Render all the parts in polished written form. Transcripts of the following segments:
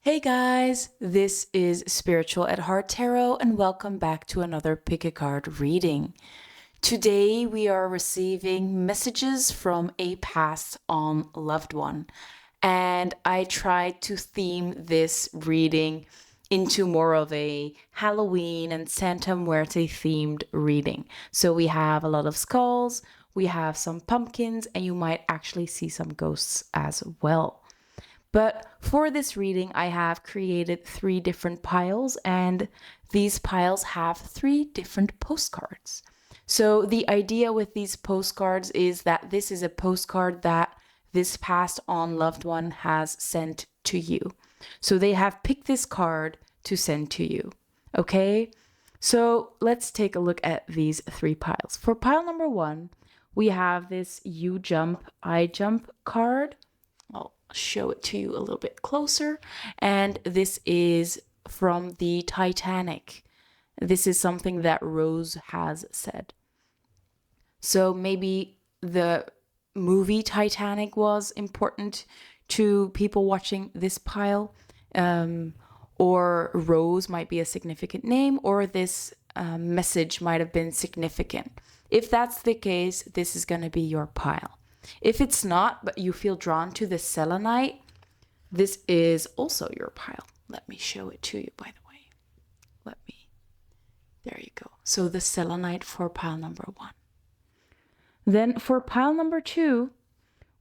Hey guys, this is Spiritual at Heart Tarot and welcome back to another Pick a Card reading. Today we are receiving messages from a passed on loved one, and I tried to theme this reading into more of a Halloween and Santa Muerte themed reading. So we have a lot of skulls, we have some pumpkins, and you might actually see some ghosts as well. But for this reading, I have created 3 different piles, and these piles have 3 different postcards. So the idea with these postcards is that this is a postcard that this passed on loved one has sent to you. So they have picked this card to send to you. Okay? So let's take a look at these 3 piles. For pile number 1, we have this You Jump, I Jump card. I'll show it to you a little bit closer. And this is from the Titanic. This is something that Rose has said. So maybe the movie Titanic was important to people watching this pile, or Rose might be a significant name, or this message might have been significant. If that's the case, this is going to be your pile. If it's not, but you feel drawn to the selenite, this is also your pile. Let me show it to you, by the way. There you go. So the selenite for pile number 1. Then for pile number 2,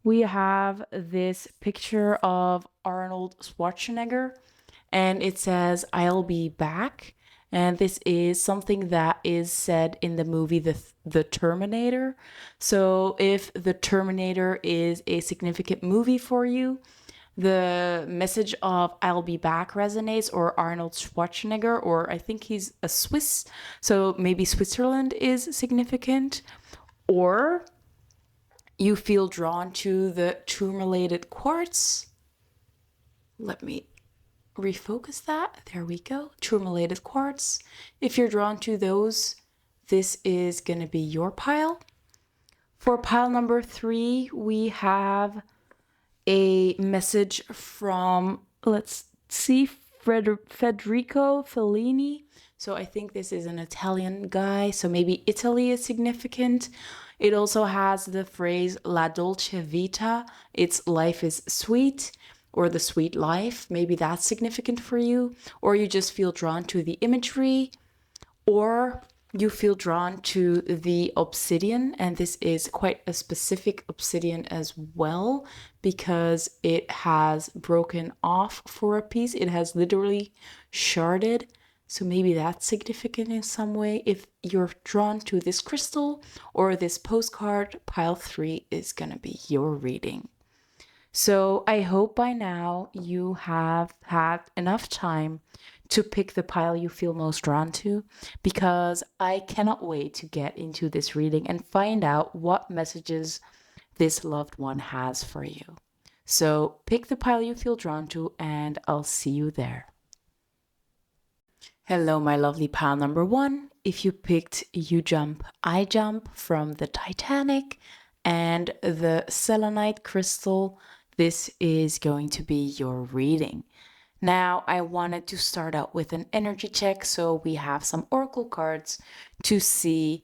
we have this picture of Arnold Schwarzenegger, and it says, "I'll be back." And this is something that is said in the movie The Terminator. So if The Terminator is a significant movie for you, the message of "I'll be back" resonates, or Arnold Schwarzenegger, or I think he's a Swiss, so maybe Switzerland is significant, or you feel drawn to the tourmalated quartz. Let me refocus that. There we go. Tourmalated quartz. If you're drawn to those, this is going to be your pile. For pile number 3, we have a message from, let's see, Federico Fellini. So I think this is an Italian guy, so maybe Italy is significant. It also has the phrase "La dolce vita," it's life is sweet, or the sweet life. Maybe that's significant for you, or you just feel drawn to the imagery, or you feel drawn to the obsidian, and this is quite a specific obsidian as well because it has broken off for a piece. It has literally sharded, so maybe that's significant in some way. If you're drawn to this crystal or this postcard, pile 3 is going to be your reading. So I hope by now you have had enough time to pick the pile you feel most drawn to, because I cannot wait to get into this reading and find out what messages this loved one has for you. So pick the pile you feel drawn to, and I'll see you there. Hello, my lovely pile number 1. If you picked You Jump, I Jump from the Titanic and the selenite crystal, this is going to be your reading. Now, I wanted to start out with an energy check, so we have some oracle cards to see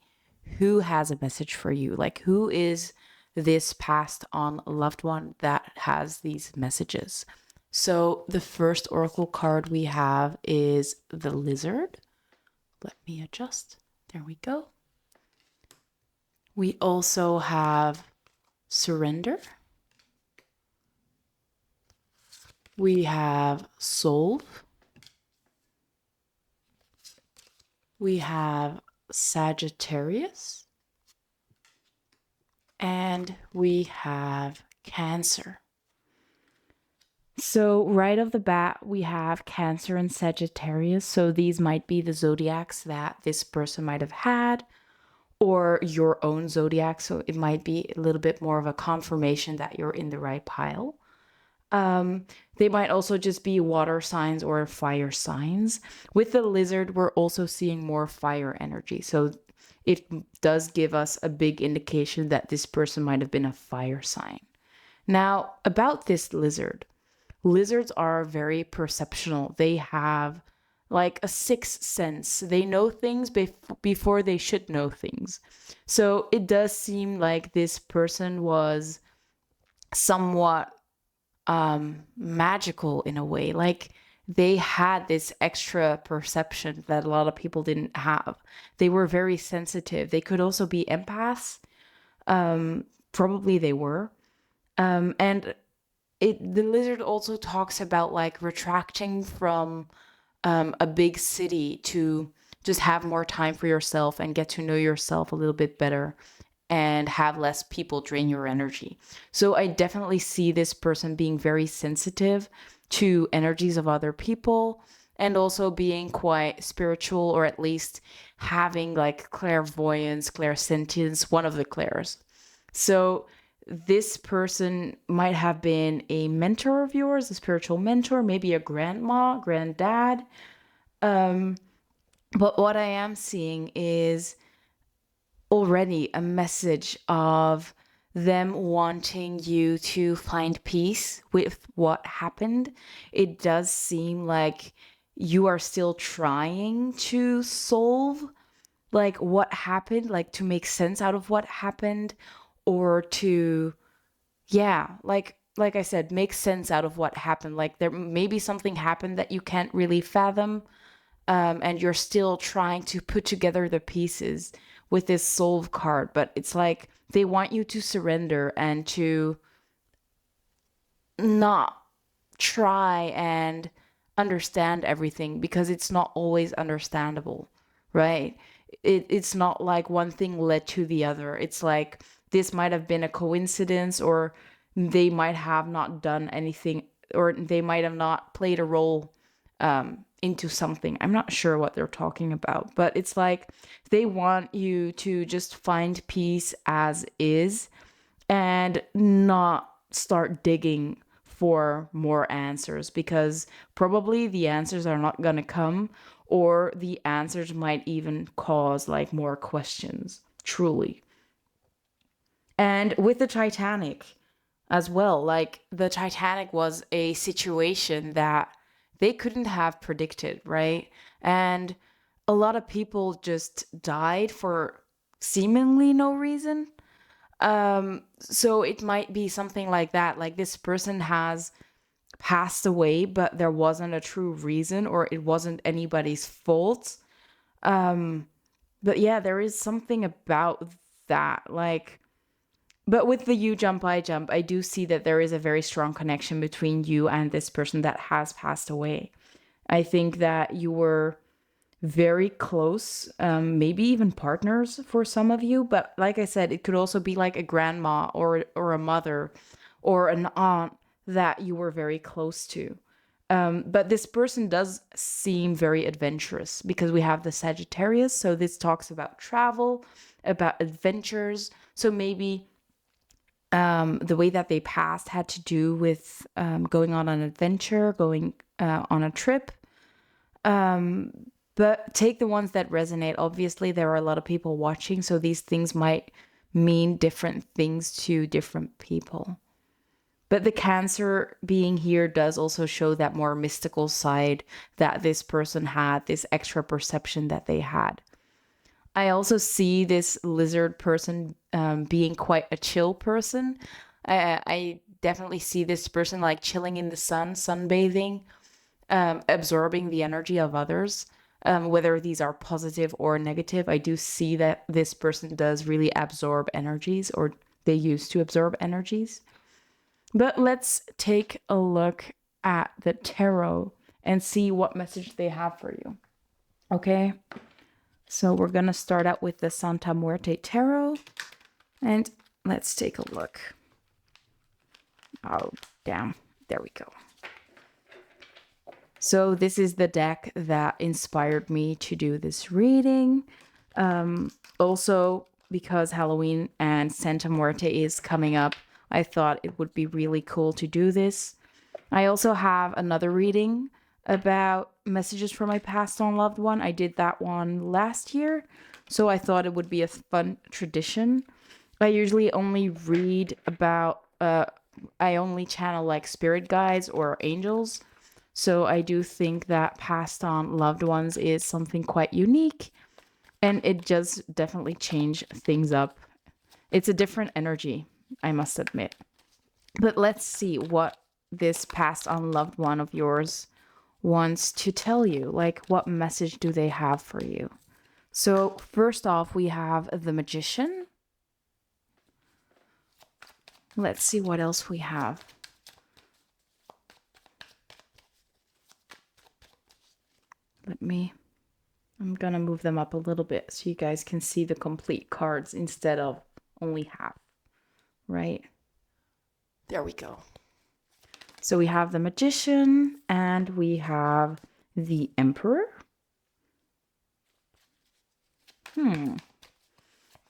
who has a message for you. Like, who is this passed on loved one that has these messages? So the first oracle card we have is the Lizard. Let me adjust. There we go. We also have Surrender. We have Solve. We have Sagittarius. And we have Cancer. So right off the bat, we have Cancer and Sagittarius. So these might be the zodiacs that this person might have had, or your own zodiac. So it might be a little bit more of a confirmation that you're in the right pile. They might also just be water signs or fire signs. With the Lizard, we're also seeing more fire energy. So it does give us a big indication that this person might have been a fire sign. Now, about this Lizard, lizards are very perceptional. They have like a sixth sense. They know things before they should know things. So it does seem like this person was somewhat magical in a way. Like they had this extra perception that a lot of people didn't have. They were very sensitive. They could also be empaths. Probably they were. And the lizard also talks about like retracting from a big city to just have more time for yourself and get to know yourself a little bit better and have less people drain your energy. So I definitely see this person being very sensitive to energies of other people and also being quite spiritual, or at least having like clairvoyance, clairsentience, one of the clairs. So this person might have been a mentor of yours, a spiritual mentor, maybe a grandma, granddad. But what I am seeing is already a message of them wanting you to find peace with what happened. It does seem like you are still trying to solve like what happened, like to make sense out of what happened, or to, yeah, like I said, make sense out of what happened. Like there maybe something happened that you can't really fathom, and you're still trying to put together the pieces with this solve card. But it's like they want you to surrender and to not try and understand everything, because it's not always understandable, right? It's not like one thing led to the other. It's like this might have been a coincidence, or they might have not done anything, or they might have not played a role into something. I'm not sure what they're talking about, but it's like they want you to just find peace as is and not start digging for more answers, because probably the answers are not going to come, or the answers might even cause like more questions, truly. And with the Titanic as well, like the Titanic was a situation that they couldn't have predicted, right? And a lot of people just died for seemingly no reason. So it might be something like that. Like this person has passed away, but there wasn't a true reason, or it wasn't anybody's fault. But yeah, there is something about that. Like, but with the you jump, I jump, I do see that there is a very strong connection between you and this person that has passed away. I think that you were very close, maybe even partners for some of you. But like I said, it could also be like a grandma or a mother or an aunt that you were very close to. But this person does seem very adventurous, because we have the Sagittarius. So this talks about travel, about adventures. So maybe the way that they passed had to do with going on an adventure, going on a trip. But take the ones that resonate. Obviously, there are a lot of people watching, so these things might mean different things to different people. But the Cancer being here does also show that more mystical side that this person had, this extra perception that they had. I also see this lizard person being quite a chill person. I definitely see this person like chilling in the sun, sunbathing, absorbing the energy of others, whether these are positive or negative. I do see that this person does really absorb energies, or they used to absorb energies. But let's take a look at the tarot and see what message they have for you. Okay? So we're going to start out with the Santa Muerte Tarot. And let's take a look. Oh, damn. There we go. So this is the deck that inspired me to do this reading. Also, because Halloween and Santa Muerte is coming up, I thought it would be really cool to do this. I also have another reading about messages from my passed on loved one. I did that one last year, so I thought it would be a fun tradition. I usually only read about I only channel like spirit guides or angels. So I do think that passed on loved ones is something quite unique, and it does definitely change things up. It's a different energy, I must admit. But let's see what this passed on loved one of yours wants to tell you. Like, what message do they have for you? So first off, we have the Magician. Let's see what else we have. I'm gonna move them up a little bit so you guys can see the complete cards instead of only half, right? There we go. So we have the Magician and we have the Emperor.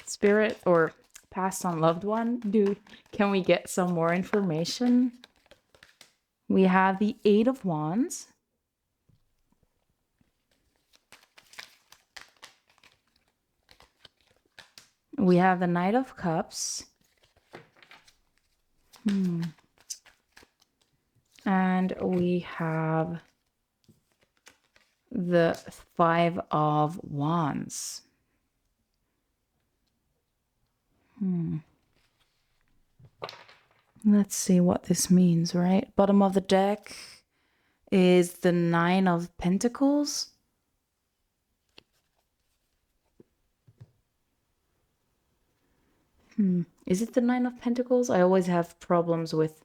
Spirit or passed on loved one. Can we get some more information? We have the Eight of Wands. We have the Knight of Cups. And we have the Five of Wands. Let's see what this means, right? Bottom of the deck is the Nine of Pentacles. Is it the Nine of Pentacles? I always have problems with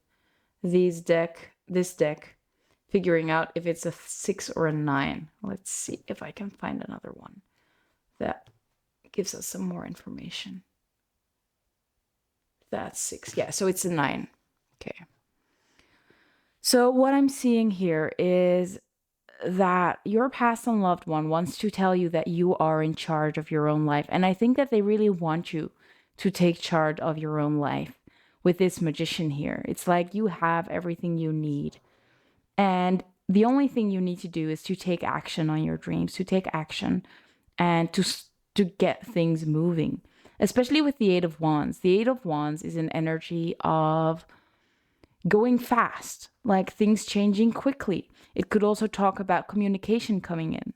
this deck, figuring out if it's a 6 or a 9. Let's see if I can find another one that gives us some more information. That's 6. Yeah, so it's a 9. Okay. So what I'm seeing here is that your past and loved one wants to tell you that you are in charge of your own life. And I think that they really want you to take charge of your own life with this Magician here. It's like you have everything you need. And the only thing you need to do is to take action on your dreams, to take action and to get things moving. Especially with the Eight of Wands. The Eight of Wands is an energy of going fast, like things changing quickly. It could also talk about communication coming in.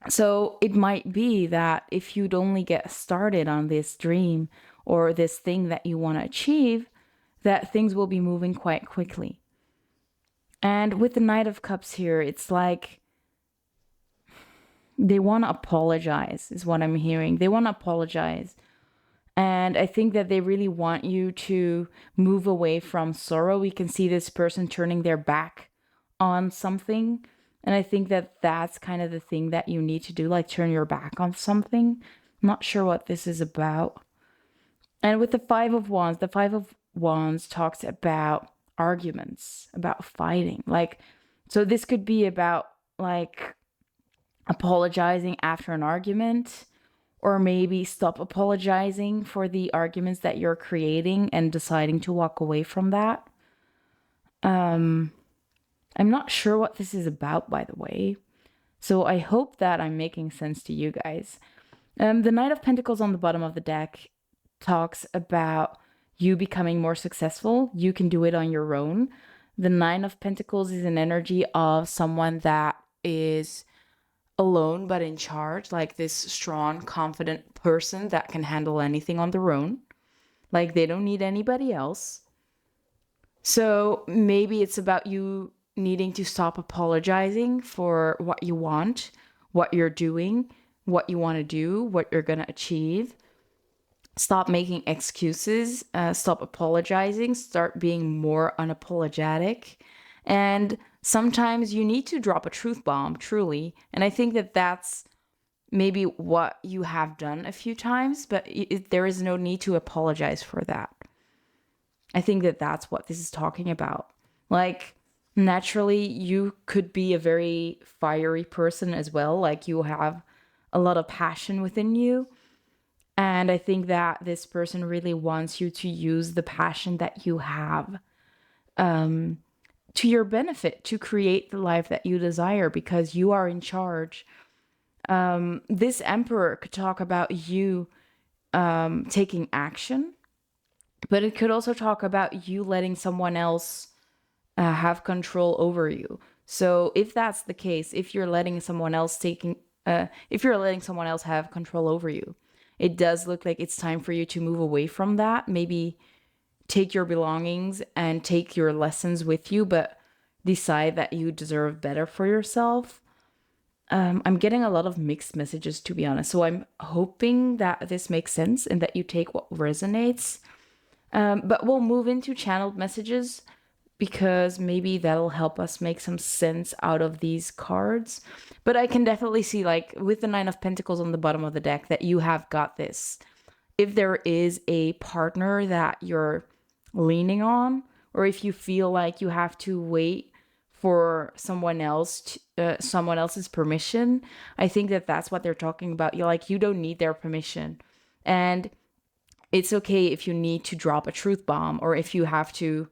So it might be that if you'd only get started on this dream or this thing that you want to achieve, that things will be moving quite quickly. And with the Knight of Cups here, it's like they want to apologize, is what I'm hearing. They want to apologize. And I think that they really want you to move away from sorrow. We can see this person turning their back on something. And I think that that's kind of the thing that you need to do, like turn your back on something. I'm not sure what this is about. And with the Five of Wands talks about arguments, about fighting. Like, so this could be about like apologizing after an argument, or maybe stop apologizing for the arguments that you're creating and deciding to walk away from that. I'm not sure what this is about, by the way. So I hope that I'm making sense to you guys. The Knight of Pentacles on the bottom of the deck talks about you becoming more successful. You can do it on your own. The Nine of Pentacles is an energy of someone that is alone but in charge, like this strong, confident person that can handle anything on their own. Like they don't need anybody else. So maybe it's about you needing to stop apologizing for what you want, what you're doing, what you want to do, what you're going to achieve. Stop making excuses, stop apologizing, start being more unapologetic. And sometimes you need to drop a truth bomb, truly. And I think that that's maybe what you have done a few times, but there is no need to apologize for that. I think that that's what this is talking about. Like, naturally, you could be a very fiery person as well. Like, you have a lot of passion within you. And I think that this person really wants you to use the passion that you have to your benefit, to create the life that you desire, because you are in charge. This Emperor could talk about you taking action, But it could also talk about you letting someone else have control over you. So if that's the case, if you're letting someone else if you're letting someone else have control over you, it does look like it's time for you to move away from that. Maybe take your belongings and take your lessons with you, but decide that you deserve better for yourself. I'm getting a lot of mixed messages, to be honest. So I'm hoping that this makes sense and that you take what resonates. But we'll move into channeled messages because maybe that'll help us make some sense out of these cards. But I can definitely see, like, with the Nine of Pentacles on the bottom of the deck, that you have got this. If there is a partner that you're leaning on, or if you feel like you have to wait for someone else's permission, I think that that's what they're talking about. You're like, you don't need their permission. And it's okay if you need to drop a truth bomb, or if you have to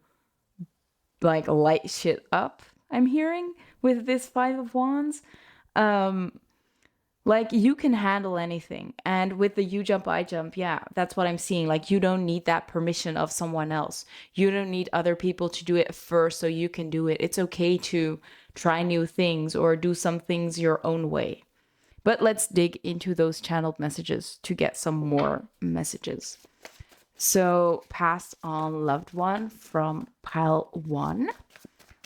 like light shit up, I'm hearing with this Five of Wands. Like, you can handle anything. And with the you jump, I jump, yeah, that's what I'm seeing. Like, you don't need that permission of someone else. You don't need other people to do it first so you can do it. It's okay to try new things or do some things your own way. But let's dig into those channeled messages to get some more messages. So, passed on loved one from pile 1.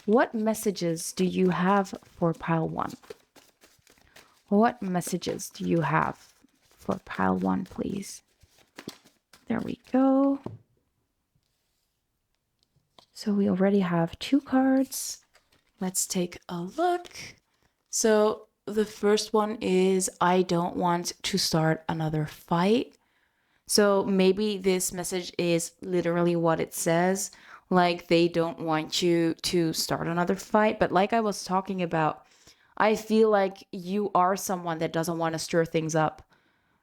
What messages do you have for pile 1? What messages do you have for pile 1, please? There we go. So we already have 2 cards. Let's take a look. So the first one is, I don't want to start another fight. So maybe this message is literally what it says. Like, they don't want you to start another fight. But like I was talking about, I feel like you are someone that doesn't want to stir things up.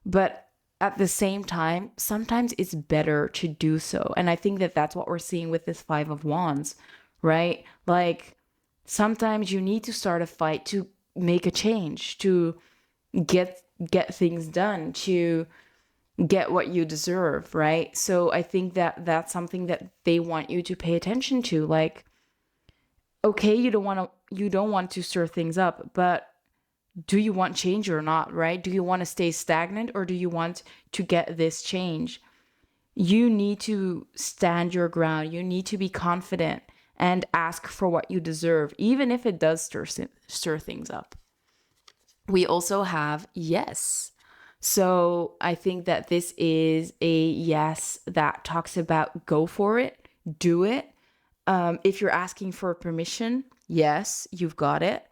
But at the same time, sometimes it's better to do so. And I think that that's what we're seeing with this Five of Wands, right? Like, sometimes you need to start a fight to make a change, to get things done, to get what you deserve, right? So I think that that's something that they want you to pay attention to. Like, okay, you don't want to stir things up, but do you want change or not, right? Do you want to stay stagnant, or do you want to get this change? You need to stand your ground. You need to be confident and ask for what you deserve, even if it does stir things up. We also have yes. So I think that this is a yes that talks about go for it, do it. If you're asking for permission, yes, you've got it.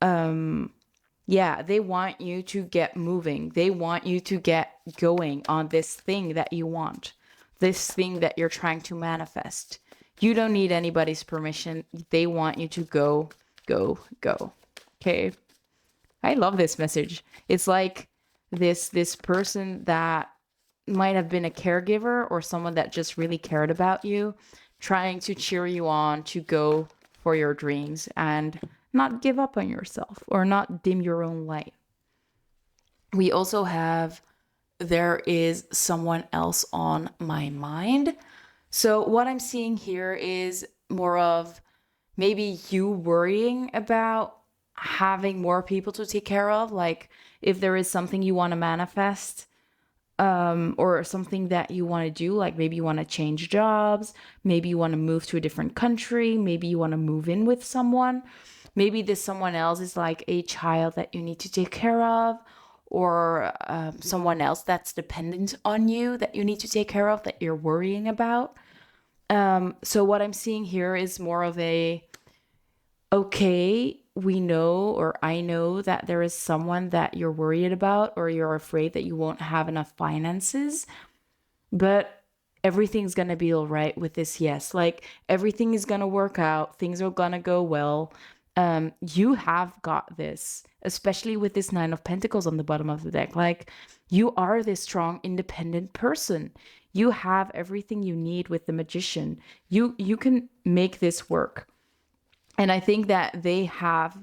Yeah, they want you to get moving. They want you to get going on this thing that you want, this thing that you're trying to manifest. You don't need anybody's permission. They want you to go, go, go. Okay. I love this message. It's like this person that might have been a caregiver or someone that just really cared about you, trying to cheer you on to go for your dreams and not give up on yourself or not dim your own light. We also have, there is someone else on my mind. So what I'm seeing here is more of maybe you worrying about having more people to take care of. Like, if there is something you want to manifest, or something that you want to do, like maybe you want to change jobs, maybe you want to move to a different country, maybe you want to move in with someone. Maybe this someone else is like a child that you need to take care of, or someone else that's dependent on you that you need to take care of, that you're worrying about. So what I'm seeing here is more of a, okay, we know, or I know that there is someone that you're worried about, or you're afraid that you won't have enough finances, but everything's going to be all right with this yes. Like, everything is going to work out. Things are going to go well. You have got this, especially with this Nine of Pentacles on the bottom of the deck. Like, you are this strong, independent person. You have everything you need with the Magician. You can make this work. And I think that they have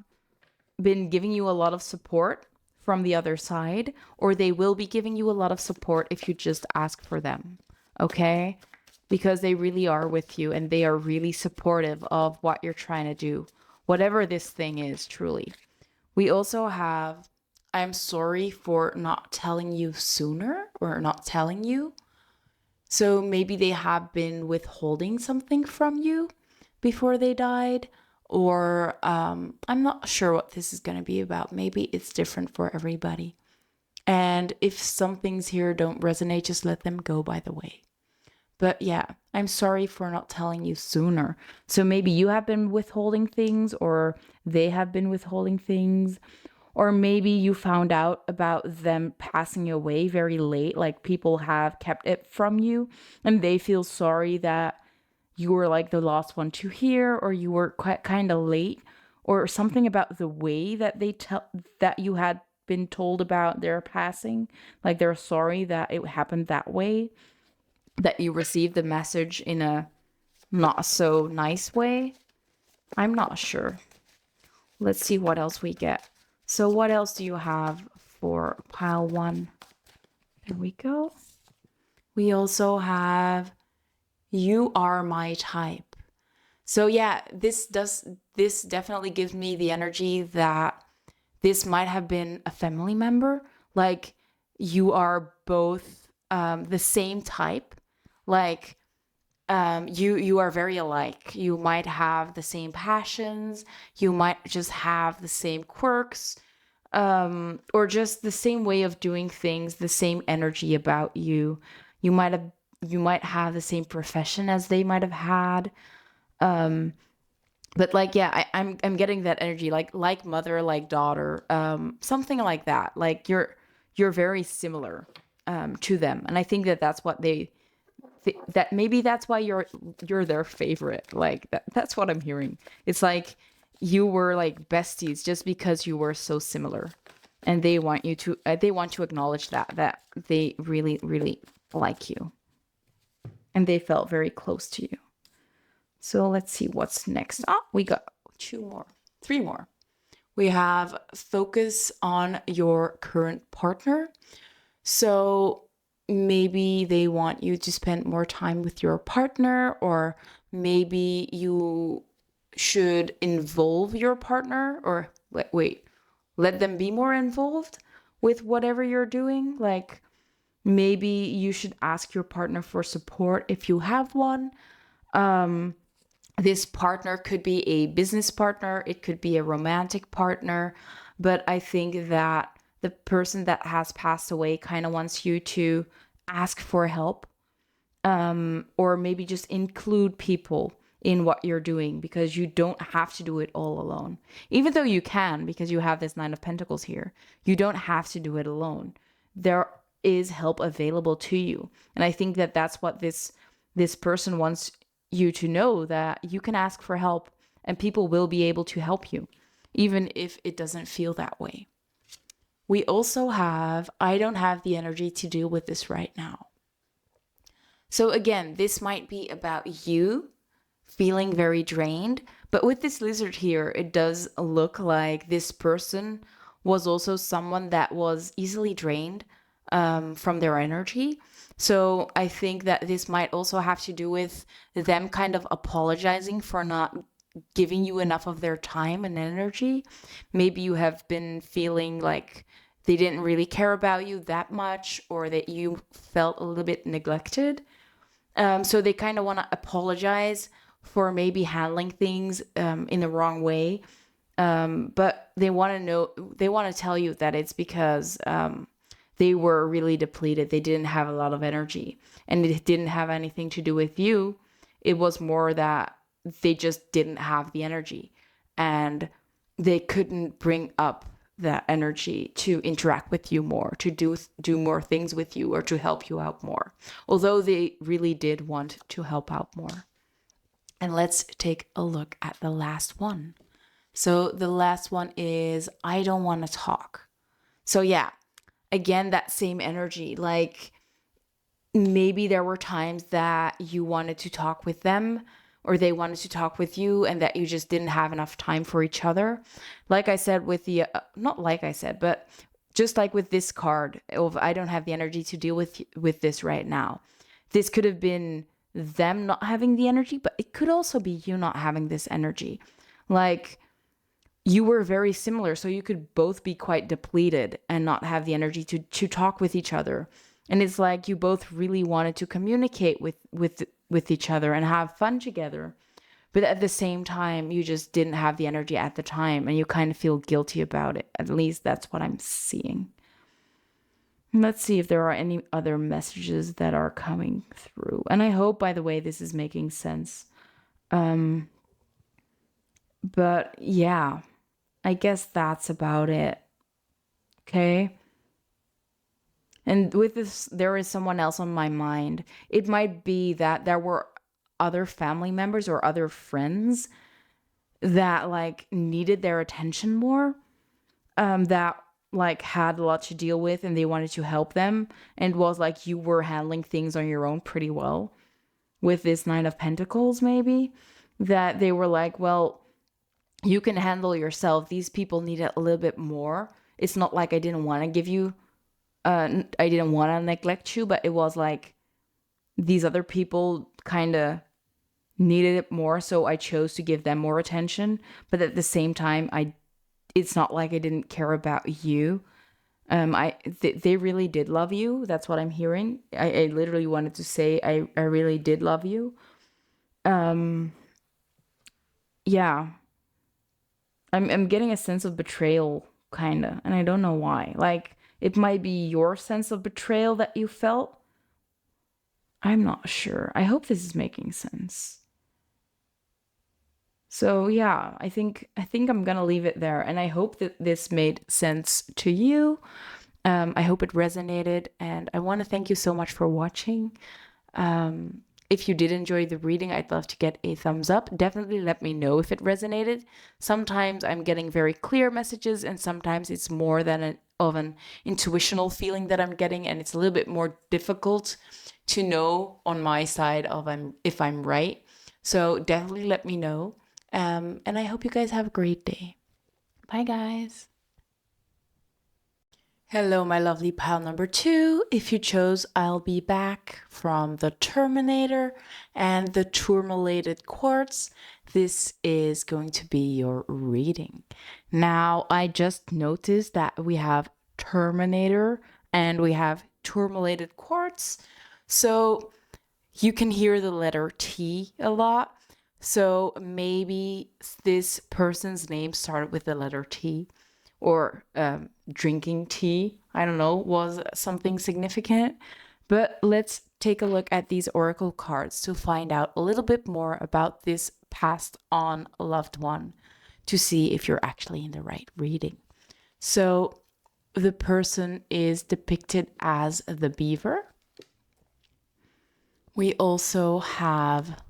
been giving you a lot of support from the other side, or they will be giving you a lot of support if you just ask for them. Okay? because they really are with you and they are really supportive of what you're trying to do, whatever this thing is, truly. We also have, I'm sorry for not telling you sooner or not telling you. So maybe they have been withholding something from you before they died, or I'm not sure what this is going to be about. Maybe it's different for everybody. And if some things here don't resonate, just let them go, by the way. But yeah, I'm sorry for not telling you sooner. So maybe you have been withholding things, or they have been withholding things, or maybe you found out about them passing away very late, like people have kept it from you and they feel sorry that you were like the last one to hear, or you were quite kind of late, or something about the way that they tell that you had been told about their passing. Like they're sorry that it happened that way, that you received the message in a not so nice way. I'm not sure. Let's see what else we get. So what else do you have for pile 1? There we go. We also have you are my type. So yeah, this definitely gives me the energy that this might have been a family member. Like you are both the same type. Like you are very alike. You might have the same passions. You might just have the same quirks, or just the same way of doing things, the same energy about you. You might have the same profession as they might have had. But like, yeah, I'm getting that energy, like mother, like daughter, something like that. Like you're very similar to them, and I think that that's what that maybe that's why you're their favorite. Like that's what I'm hearing. It's like you were like besties just because you were so similar, and they want to acknowledge that they really really like you, and they felt very close to you. So let's see what's next. We got 3 more. We have focus on your current partner. So maybe they want you to spend more time with your partner, or maybe you should involve your partner, or let them be more involved with whatever you're doing. Like maybe you should ask your partner for support if you have one. This partner could be a business partner, it could be a romantic partner, but I think that the person that has passed away kind of wants you to ask for help, or maybe just include people in what you're doing, because you don't have to do it all alone. Even though you can, because you have this 9 of Pentacles here, you don't have to do it alone. There is help available to you. And I think that that's what this person wants you to know, that you can ask for help and people will be able to help you, even if it doesn't feel that way. We also have, I don't have the energy to deal with this right now. So again, this might be about you feeling very drained, but with this lizard here, it does look like this person was also someone that was easily drained from their energy. So I think that this might also have to do with them kind of apologizing for not giving you enough of their time and energy. Maybe you have been feeling like they didn't really care about you that much, or that you felt a little bit neglected. So they kind of want to apologize for maybe handling things in the wrong way. But they want to tell you that it's because they were really depleted. They didn't have a lot of energy, and it didn't have anything to do with you. It was more that they just didn't have the energy, and they couldn't bring up that energy to interact with you more, to do more things with you, or to help you out more. Although they really did want to help out more. And let's take a look at the last one. So the last one is, I don't want to talk. So yeah, again, that same energy. Like maybe there were times that you wanted to talk with them, or they wanted to talk with you, and that you just didn't have enough time for each other. Like I said with the, not like I said, but just like with this card of, I don't have the energy to deal with this right now. This could have been them not having the energy, but it could also be you not having this energy. Like, you were very similar, so you could both be quite depleted and not have the energy to talk with each other. And it's like you both really wanted to communicate with each other and have fun together. But at the same time, you just didn't have the energy at the time and you kind of feel guilty about it. At least that's what I'm seeing. Let's see if there are any other messages that are coming through. And I hope, by the way, this is making sense. But yeah, I guess that's about it. Okay. And with this, there is someone else on my mind. It might be that there were other family members or other friends that like needed their attention more, that like had a lot to deal with and they wanted to help them. And it was like you were handling things on your own pretty well with this Nine of Pentacles, maybe. That they were like, well, you can handle yourself. These people need it a little bit more. It's not like I didn't want to give you, I didn't want to neglect you, but it was like these other people kind of needed it more, so I chose to give them more attention. But at the same time, it's not like I didn't care about you. They really did love you. That's what I'm hearing. I literally wanted to say I really did love you. Yeah. I'm getting a sense of betrayal, kind of, and I don't know why. Like, it might be your sense of betrayal that you felt. I'm not sure. I hope this is making sense. So yeah, I think I'm gonna leave it there, and I hope that this made sense to you. I hope it resonated, and I want to thank you so much for watching. If you did enjoy the reading, I'd love to get a thumbs up. Definitely let me know if it resonated. Sometimes I'm getting very clear messages, and sometimes it's more than an intuitional feeling that I'm getting, and it's a little bit more difficult to know on my side of if I'm right. So definitely let me know. And I hope you guys have a great day. Bye, guys. Hello, my lovely pile number 2. If you chose, I'll be back from the Terminator and the Tourmalated Quartz. This is going to be your reading. Now, I just noticed that we have Terminator and we have Tourmalated Quartz. So you can hear the letter T a lot. So maybe this person's name started with the letter T, or drinking tea, I don't know, was something significant. But let's take a look at these oracle cards to find out a little bit more about this passed on loved one, to see if you're actually in the right reading. So the person is depicted as the beaver. We also have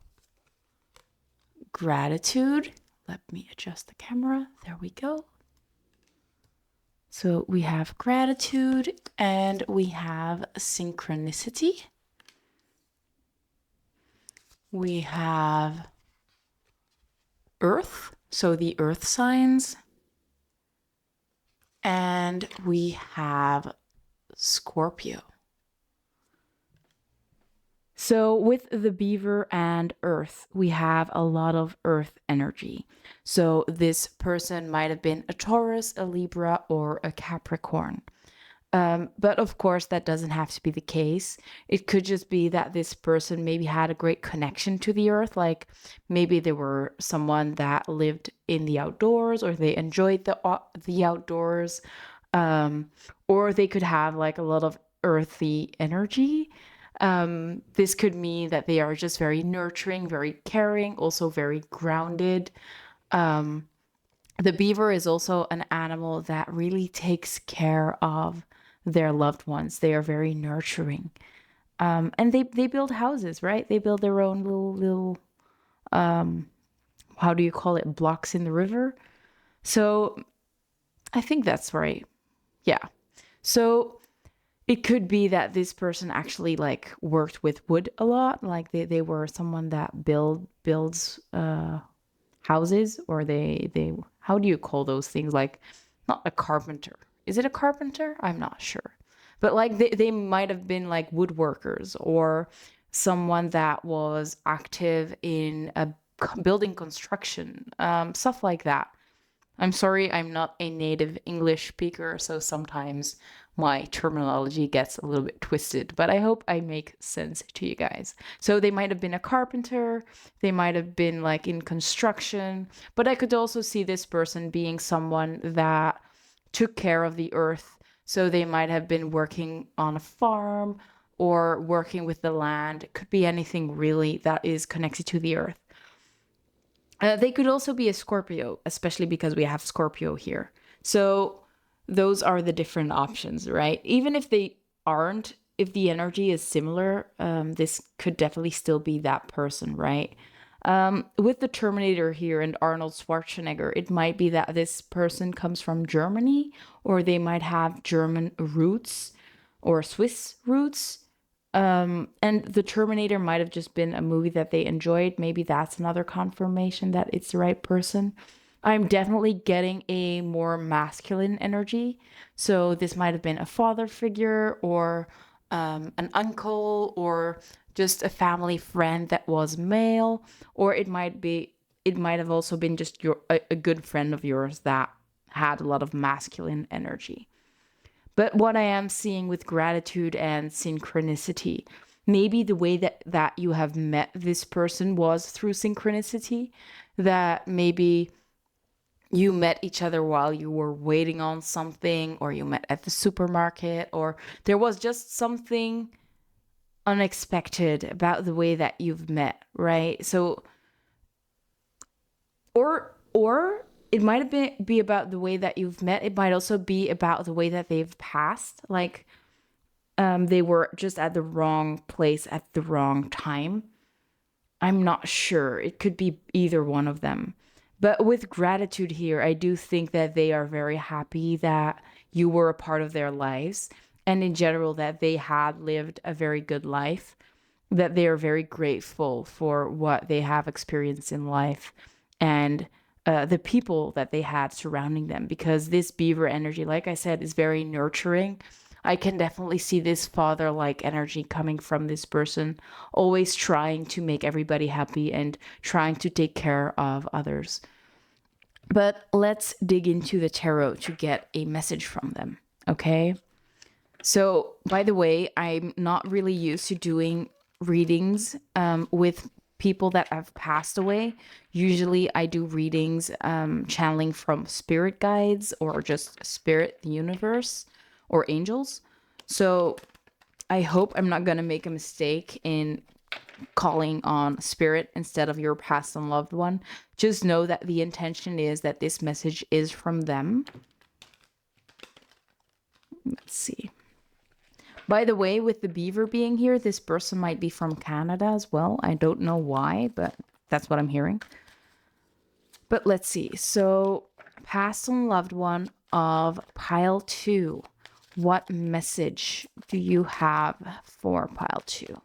gratitude. Let me adjust the camera. There we go. So we have gratitude and we have synchronicity. We have earth, so the earth signs. And we have Scorpio. So with the beaver and earth, we have a lot of earth energy. So this person might have been a Taurus, a Libra, or a Capricorn. But of course, that doesn't have to be the case. It could just be that this person maybe had a great connection to the earth. Like maybe they were someone that lived in the outdoors, or they enjoyed the outdoors. Or they could have like a lot of earthy energy. This could mean that they are just very nurturing, very caring, also very grounded. The beaver is also an animal that really takes care of their loved ones. They are very nurturing. And they build houses, right? They build their own little how do you call it? Blocks in the river. So I think that's right. Yeah. So it could be that this person actually like worked with wood a lot. Like they were someone that builds houses, or they how do you call those things? Like, not a carpenter. Is it a carpenter? I'm not sure. But like they might have been like woodworkers, or someone that was active in a building construction, stuff like that. I'm sorry, I'm not a native English speaker, so sometimes my terminology gets a little bit twisted, but I hope I make sense to you guys. So they might have been a carpenter, they might have been like in construction, but I could also see this person being someone that took care of the earth. So they might have been working on a farm or working with the land. It could be anything really that is connected to the earth. They could also be a Scorpio, especially because we have Scorpio here. So those are the different options, right? Even if they aren't, if the energy is similar, this could definitely still be that person, right? With the Terminator here and Arnold Schwarzenegger, it might be that this person comes from Germany, or they might have German roots or Swiss roots. And the Terminator might have just been a movie that they enjoyed. Maybe that's another confirmation that it's the right person. I'm definitely getting a more masculine energy. So this might have been a father figure or an uncle or just a family friend that was male, or it might have also been just a good friend of yours that had a lot of masculine energy. But what I am seeing with gratitude and synchronicity, maybe the way that you have met this person was through synchronicity, that maybe you met each other while you were waiting on something, or you met at the supermarket, or there was just something unexpected about the way that you've met, right? So, or it might be about the way that you've met. It might also be about the way that they've passed. Like, they were just at the wrong place at the wrong time. I'm not sure. It could be either one of them. But with gratitude here, I do think that they are very happy that you were a part of their lives. And in general, that they had lived a very good life, that they are very grateful for what they have experienced in life and the people that they had surrounding them. Because this beaver energy, like I said, is very nurturing. I can definitely see this father-like energy coming from this person, always trying to make everybody happy and trying to take care of others. But let's dig into the tarot to get a message from them, okay? So, by the way, I'm not really used to doing readings with people that have passed away. Usually, I do readings channeling from spirit guides or just spirit, the universe, or angels. So, I hope I'm not going to make a mistake in calling on spirit instead of your past and loved one. Just know that the intention is that this message is from them. Let's see. By the way, with the beaver being here, this person might be from Canada as well. I don't know why, but that's what I'm hearing. But let's see. So, past and loved one of pile 2. What message do you have for pile 2?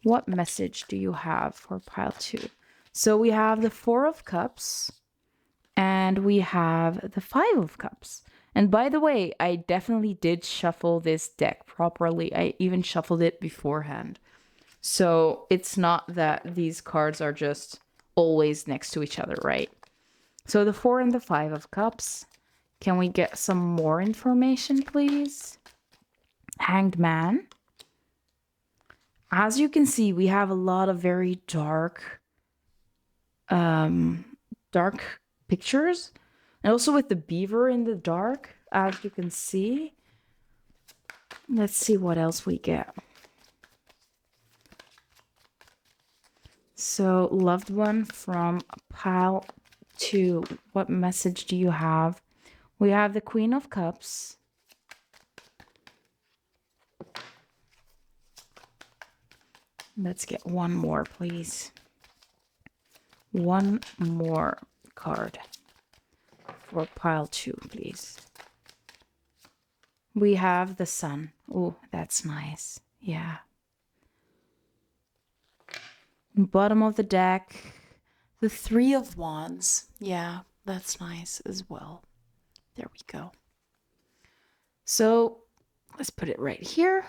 What message do you have for pile 2? So we have the 4 of Cups and we have the 5 of Cups. And by the way, I definitely did shuffle this deck properly. I even shuffled it beforehand. So it's not that these cards are just always next to each other, right? So the 4 and the 5 of Cups. Can we get some more information, please? Hanged Man. As you can see, we have a lot of very dark pictures. And also with the beaver in the dark, as you can see. Let's see what else we get. So, loved one from pile 2. What message do you have? We have the Queen of Cups. Let's get one more, please. One more card for pile 2, please. We have the Sun. Oh, that's nice. Yeah. Bottom of the deck, the 3 of Wands. Yeah, that's nice as well. There we go. So let's put it right here.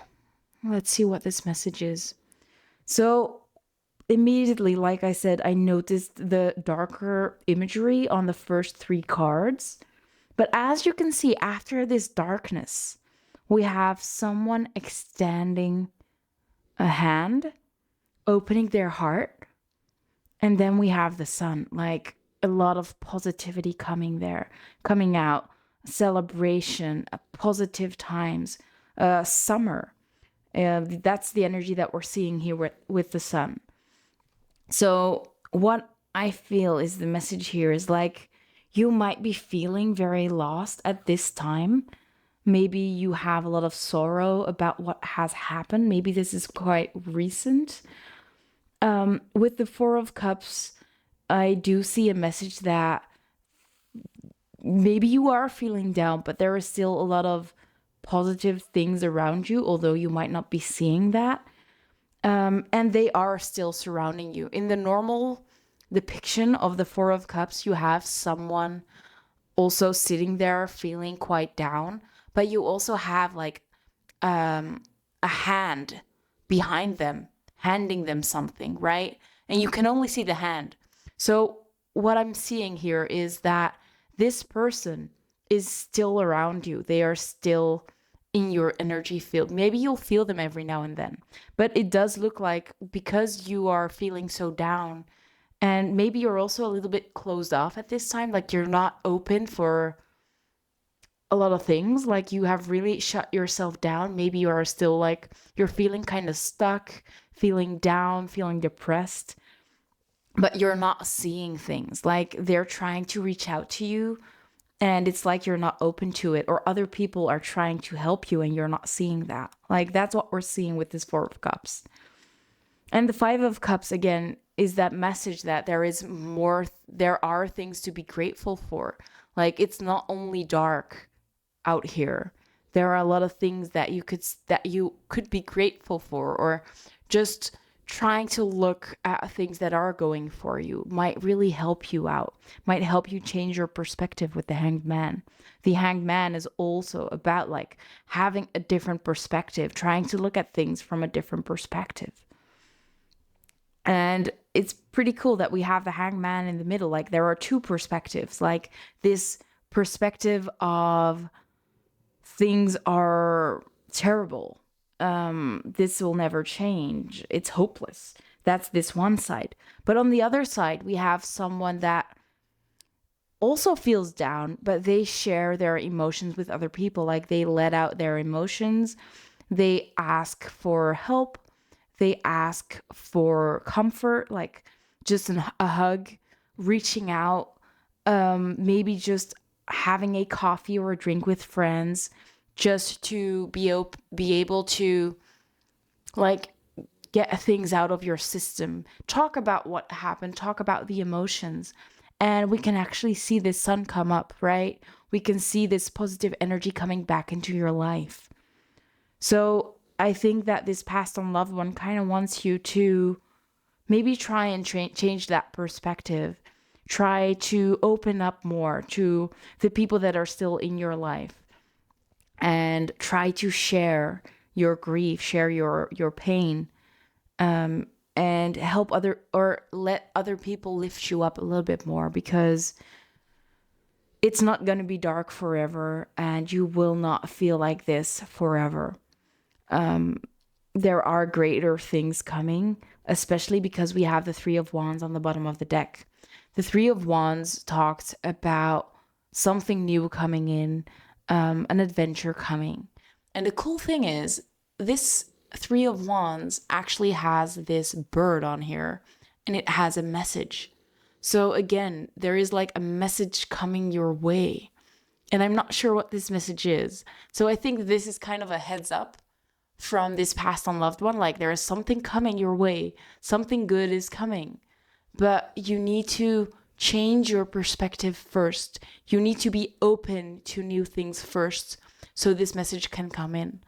Let's see what this message is. So immediately, like I said, I noticed the darker imagery on the first 3 cards. But as you can see, after this darkness, we have someone extending a hand, opening their heart, and then we have the sun, like a lot of positivity coming out, celebration, positive times, summer. That's the energy that we're seeing here with the sun. So what I feel is the message here is like you might be feeling very lost at this time. Maybe you have a lot of sorrow about what has happened. Maybe this is quite recent. With the Four of Cups, I do see a message that maybe you are feeling down, but there is still a lot of positive things around you, although you might not be seeing that. And they are still surrounding you. In the normal depiction of the Four of Cups, you have someone also sitting there feeling quite down, but you also have like a hand behind them, handing them something, right? And you can only see the hand. So what I'm seeing here is that this person is still around you. They are still in your energy field. Maybe you'll feel them every now and then, but it does look like because you are feeling so down, and maybe you're also a little bit closed off at this time, like you're not open for a lot of things, like you have really shut yourself down. Maybe you are still like, you're feeling kind of stuck, feeling down, feeling depressed, but you're not seeing things. Like they're trying to reach out to you, and it's like you're not open to it, or other people are trying to help you and you're not seeing that. Like that's what we're seeing with this Four of Cups. And the Five of Cups, again, is that message that there is more, there are things to be grateful for. Like it's not only dark out here. There are a lot of things that you could be grateful for, or just trying to look at things that are going for you might really help you out, might help you change your perspective with the Hanged Man. The Hanged Man is also about like having a different perspective, trying to look at things from a different perspective. And it's pretty cool that we have the Hanged Man in the middle. Like there are 2 perspectives, like this perspective of things are terrible. This will never change. It's hopeless. That's this one side. But on the other side, we have someone that also feels down, but they share their emotions with other people. Like they let out their emotions. They ask for help. They ask for comfort, like just a hug, reaching out, maybe just having a coffee or a drink with friends, just to be able to like get things out of your system, talk about what happened, talk about the emotions, and we can actually see this sun come up, right? We can see this positive energy coming back into your life. So I think that this passed on loved one kind of wants you to maybe try and change that perspective. Try to open up more to the people that are still in your life, and try to share your grief, share your pain, and help let other people lift you up a little bit more, because it's not going to be dark forever, and you will not feel like this forever. There are greater things coming, especially because we have the Three of Wands on the bottom of the deck. The Three of Wands talks about something new coming in, an adventure coming. And the cool thing is, this Three of Wands actually has this bird on here, and it has a message. So again, there is like a message coming your way. And I'm not sure what this message is. So I think this is kind of a heads up from this passed on loved one. Like there is something coming your way. Something good is coming. But you need to change your perspective first. You need to be open to new things first, so this message can come in.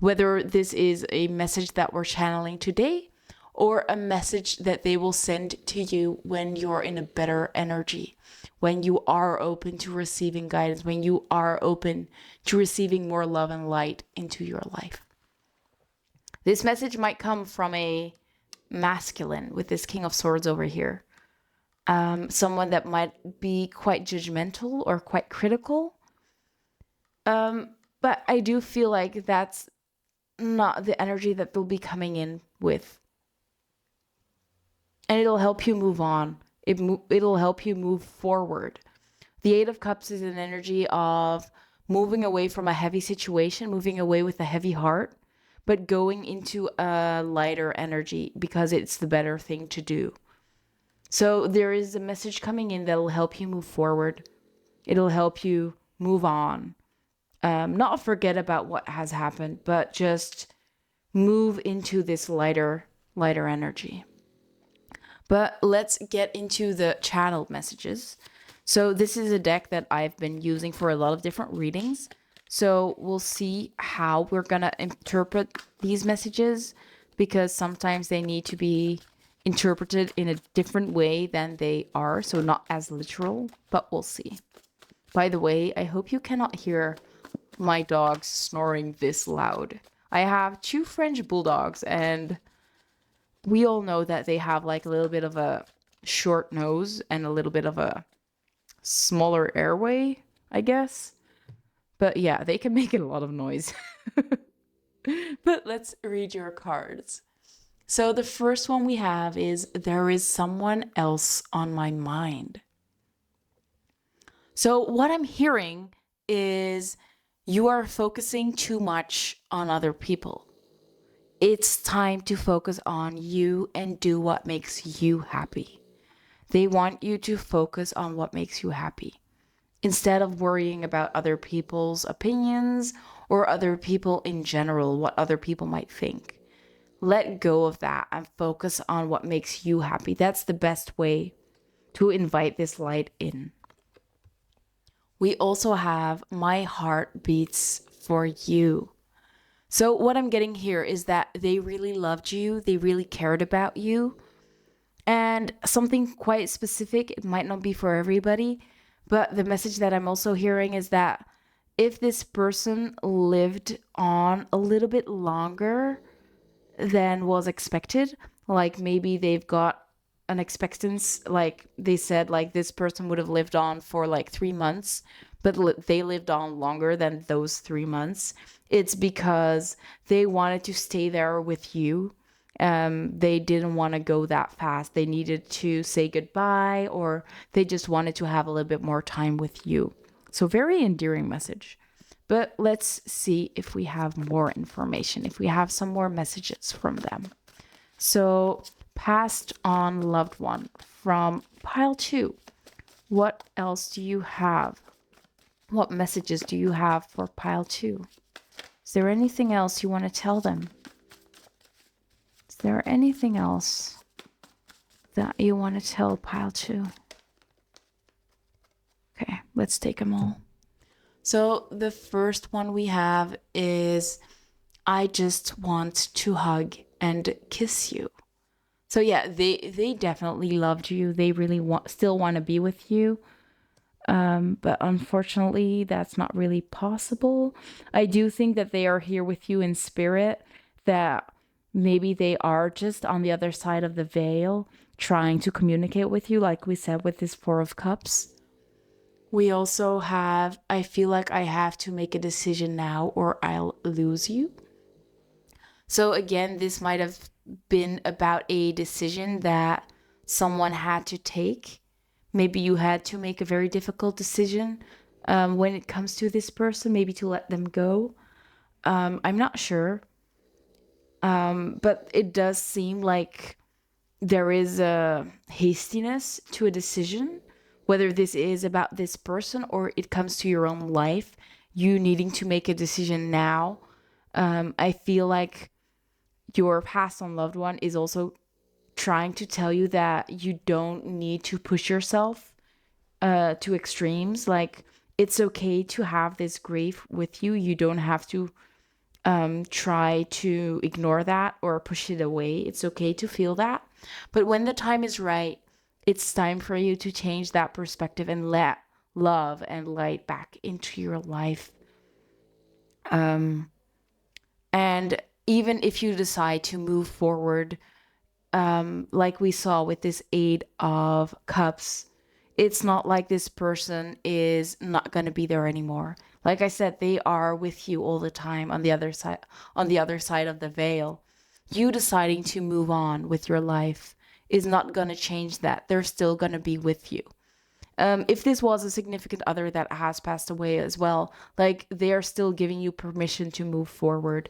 Whether this is a message that we're channeling today, or a message that they will send to you when you're in a better energy, when you are open to receiving guidance, when you are open to receiving more love and light into your life. This message might come from a masculine with this King of Swords over here. Someone that might be quite judgmental or quite critical. But I do feel like that's not the energy that they'll be coming in with. And it'll help you move on. It'll help you move forward. The Eight of Cups is an energy of moving away from a heavy situation, moving away with a heavy heart, but going into a lighter energy because it's the better thing to do. So there is a message coming in that will help you move forward. It'll help you move on. Not forget about what has happened, but just move into this lighter energy. But let's get into the channeled messages. So this is a deck that I've been using for a lot of different readings. So we'll see how we're going to interpret these messages, because sometimes they need to be interpreted in a different way than they are. So not as literal, but we'll see. By the way, I hope you cannot hear my dogs snoring this loud. I have 2 French bulldogs, and we all know that they have like a little bit of a short nose and a little bit of a smaller airway, I guess. But yeah, they can make a lot of noise. But let's read your cards. So the first one we have is, there is someone else on my mind. So what I'm hearing is you are focusing too much on other people. It's time to focus on you and do what makes you happy. They want you to focus on what makes you happy, instead of worrying about other people's opinions or other people in general, what other people might think. Let go of that and focus on what makes you happy. That's the best way to invite this light in. We also have, my heart beats for you. So what I'm getting here is that they really loved you. They really cared about you. And something quite specific, it might not be for everybody, but the message that I'm also hearing is that if this person lived on a little bit longer than was expected, like maybe they've got an expectancy, like they said, like this person would have lived on for like 3 months, but they lived on longer than those 3 months. It's because they wanted to stay there with you. They didn't want to go that fast. They needed to say goodbye, or they just wanted to have a little bit more time with you. So very endearing message. But let's see if we have more information, if we have some more messages from them. So passed on loved one from pile 2. What else do you have? What messages do you have for pile 2? Is there anything else you want to tell them? Is there anything else that you want to tell pile 2? Okay, let's take them all. So the first one we have is, I just want to hug and kiss you. So yeah, they definitely loved you. They really still want to be with you. But unfortunately, that's not really possible. I do think that they are here with you in spirit, that maybe they are just on the other side of the veil trying to communicate with you, like we said with this 4 of Cups. We also have, I feel like I have to make a decision now or I'll lose you. So again, this might have been about a decision that someone had to take. Maybe you had to make a very difficult decision when it comes to this person, maybe to let them go. I'm not sure. But it does seem like there is a hastiness to a decision, whether this is about this person or it comes to your own life, you needing to make a decision now. I feel like your passed on loved one is also trying to tell you that you don't need to push yourself to extremes. Like, it's okay to have this grief with you. You don't have to try to ignore that or push it away. It's okay to feel that. But when the time is right, it's time for you to change that perspective and let love and light back into your life. And even if you decide to move forward like we saw with this Eight of Cups, it's not like this person is not going to be there anymore. Like I said, they are with you all the time on the other side of the veil. You deciding to move on with your life is not going to change that. They're still going to be with you. If this was a significant other that has passed away as well, like they are still giving you permission to move forward.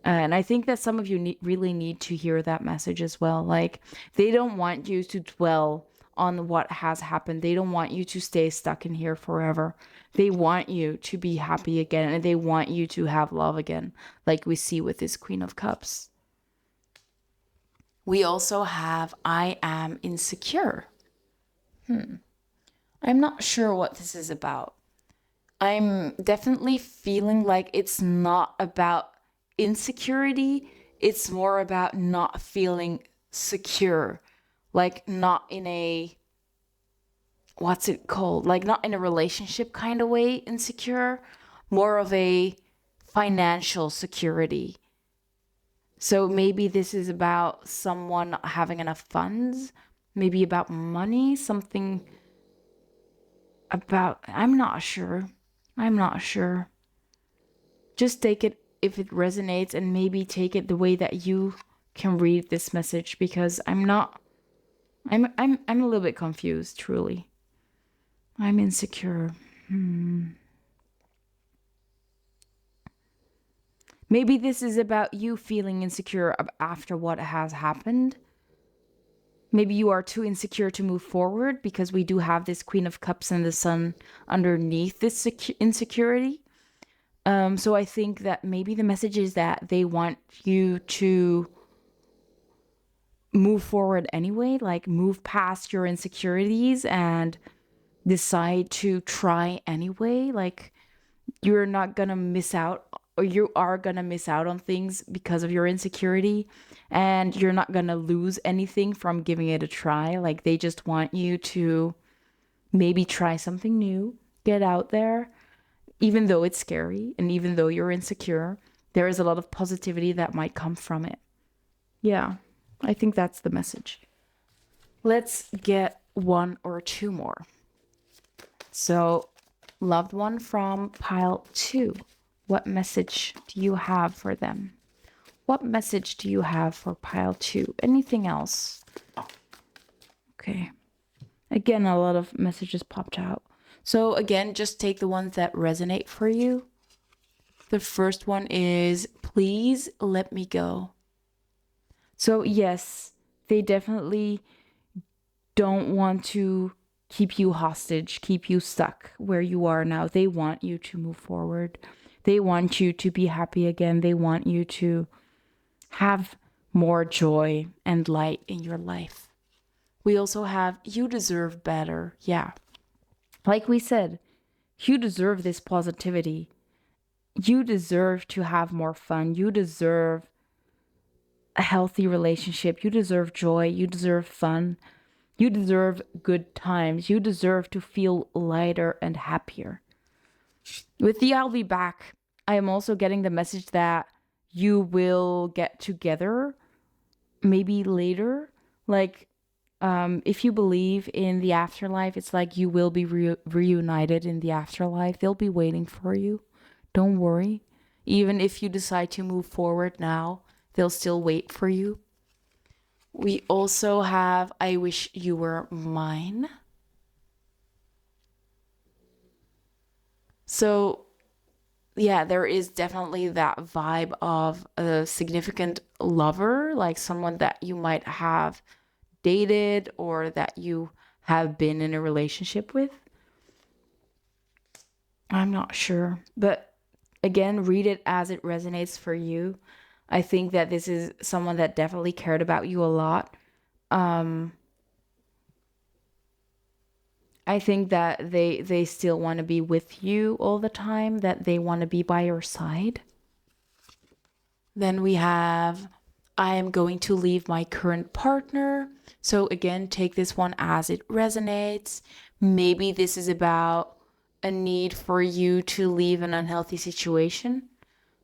And I think that some of you really need to hear that message as well. Like, they don't want you to dwell on what has happened. They don't want you to stay stuck in here forever. They want you to be happy again, and they want you to have love again, like we see with this Queen of Cups. We also have I am insecure. I'm not sure what this is about. I'm definitely feeling like it's not about insecurity. It's more about not feeling secure. Like not in a, what's it called? Like not in a relationship kind of way insecure. More of a financial security. So maybe this is about someone not having enough funds. Maybe about money. Something about, I'm not sure. Just take it if it resonates, and maybe take it the way that you can read this message, because I'm a little bit confused, truly. I'm insecure. Maybe this is about you feeling insecure after what has happened. Maybe you are too insecure to move forward, because we do have this Queen of Cups and the Sun underneath this insecurity. So I think that maybe the message is that they want you to move forward anyway, like move past your insecurities and decide to try anyway. Like you're not gonna miss out, or you are gonna miss out on things because of your insecurity, and you're not gonna lose anything from giving it a try. Like they just want you to maybe try something new, get out there. Even though it's scary and even though you're insecure, there is a lot of positivity that might come from it. Yeah, I think that's the message. Let's get one or two more. So, loved one from pile 2. What message do you have for them? What message do you have for pile 2? Anything else? Okay. Again, a lot of messages popped out. So again, just take the ones that resonate for you. The first one is, please let me go. So yes, they definitely don't want to keep you hostage, keep you stuck where you are now. They want you to move forward. They want you to be happy again. They want you to have more joy and light in your life. We also have, you deserve better. Yeah. Like we said, you deserve this positivity. You deserve to have more fun. You deserve a healthy relationship. You deserve joy. You deserve fun. You deserve good times. You deserve to feel lighter and happier. With the I'll be back, I am also getting the message that you will get together maybe later. Like, if you believe in the afterlife, it's like you will be reunited in the afterlife. They'll be waiting for you. Don't worry. Even if you decide to move forward now, they'll still wait for you. We also have, I wish you were mine. So, yeah, there is definitely that vibe of a significant lover, like someone that you might have dated or that you have been in a relationship with. I'm not sure, but again, read it as it resonates for you. I think that this is someone that definitely cared about you a lot. I think that they still want to be with you all the time, that they want to be by your side. Then we have, I am going to leave my current partner. So again, take this one as it resonates. Maybe this is about a need for you to leave an unhealthy situation,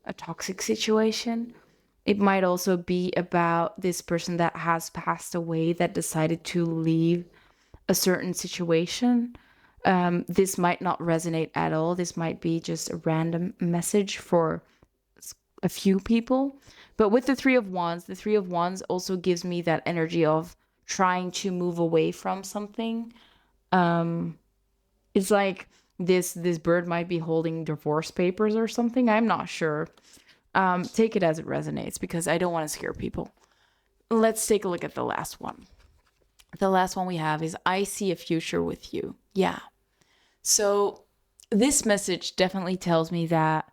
a toxic situation. It might also be about this person that has passed away that decided to leave a certain situation. This might not resonate at all. This might be just a random message for a few people. But with the Three of Wands also gives me that energy of trying to move away from something. It's like this bird might be holding divorce papers or something. I'm not sure. Take it as it resonates because I don't want to scare people. Let's take a look at the last one. The last one we have is I see a future with you. Yeah. So this message definitely tells me that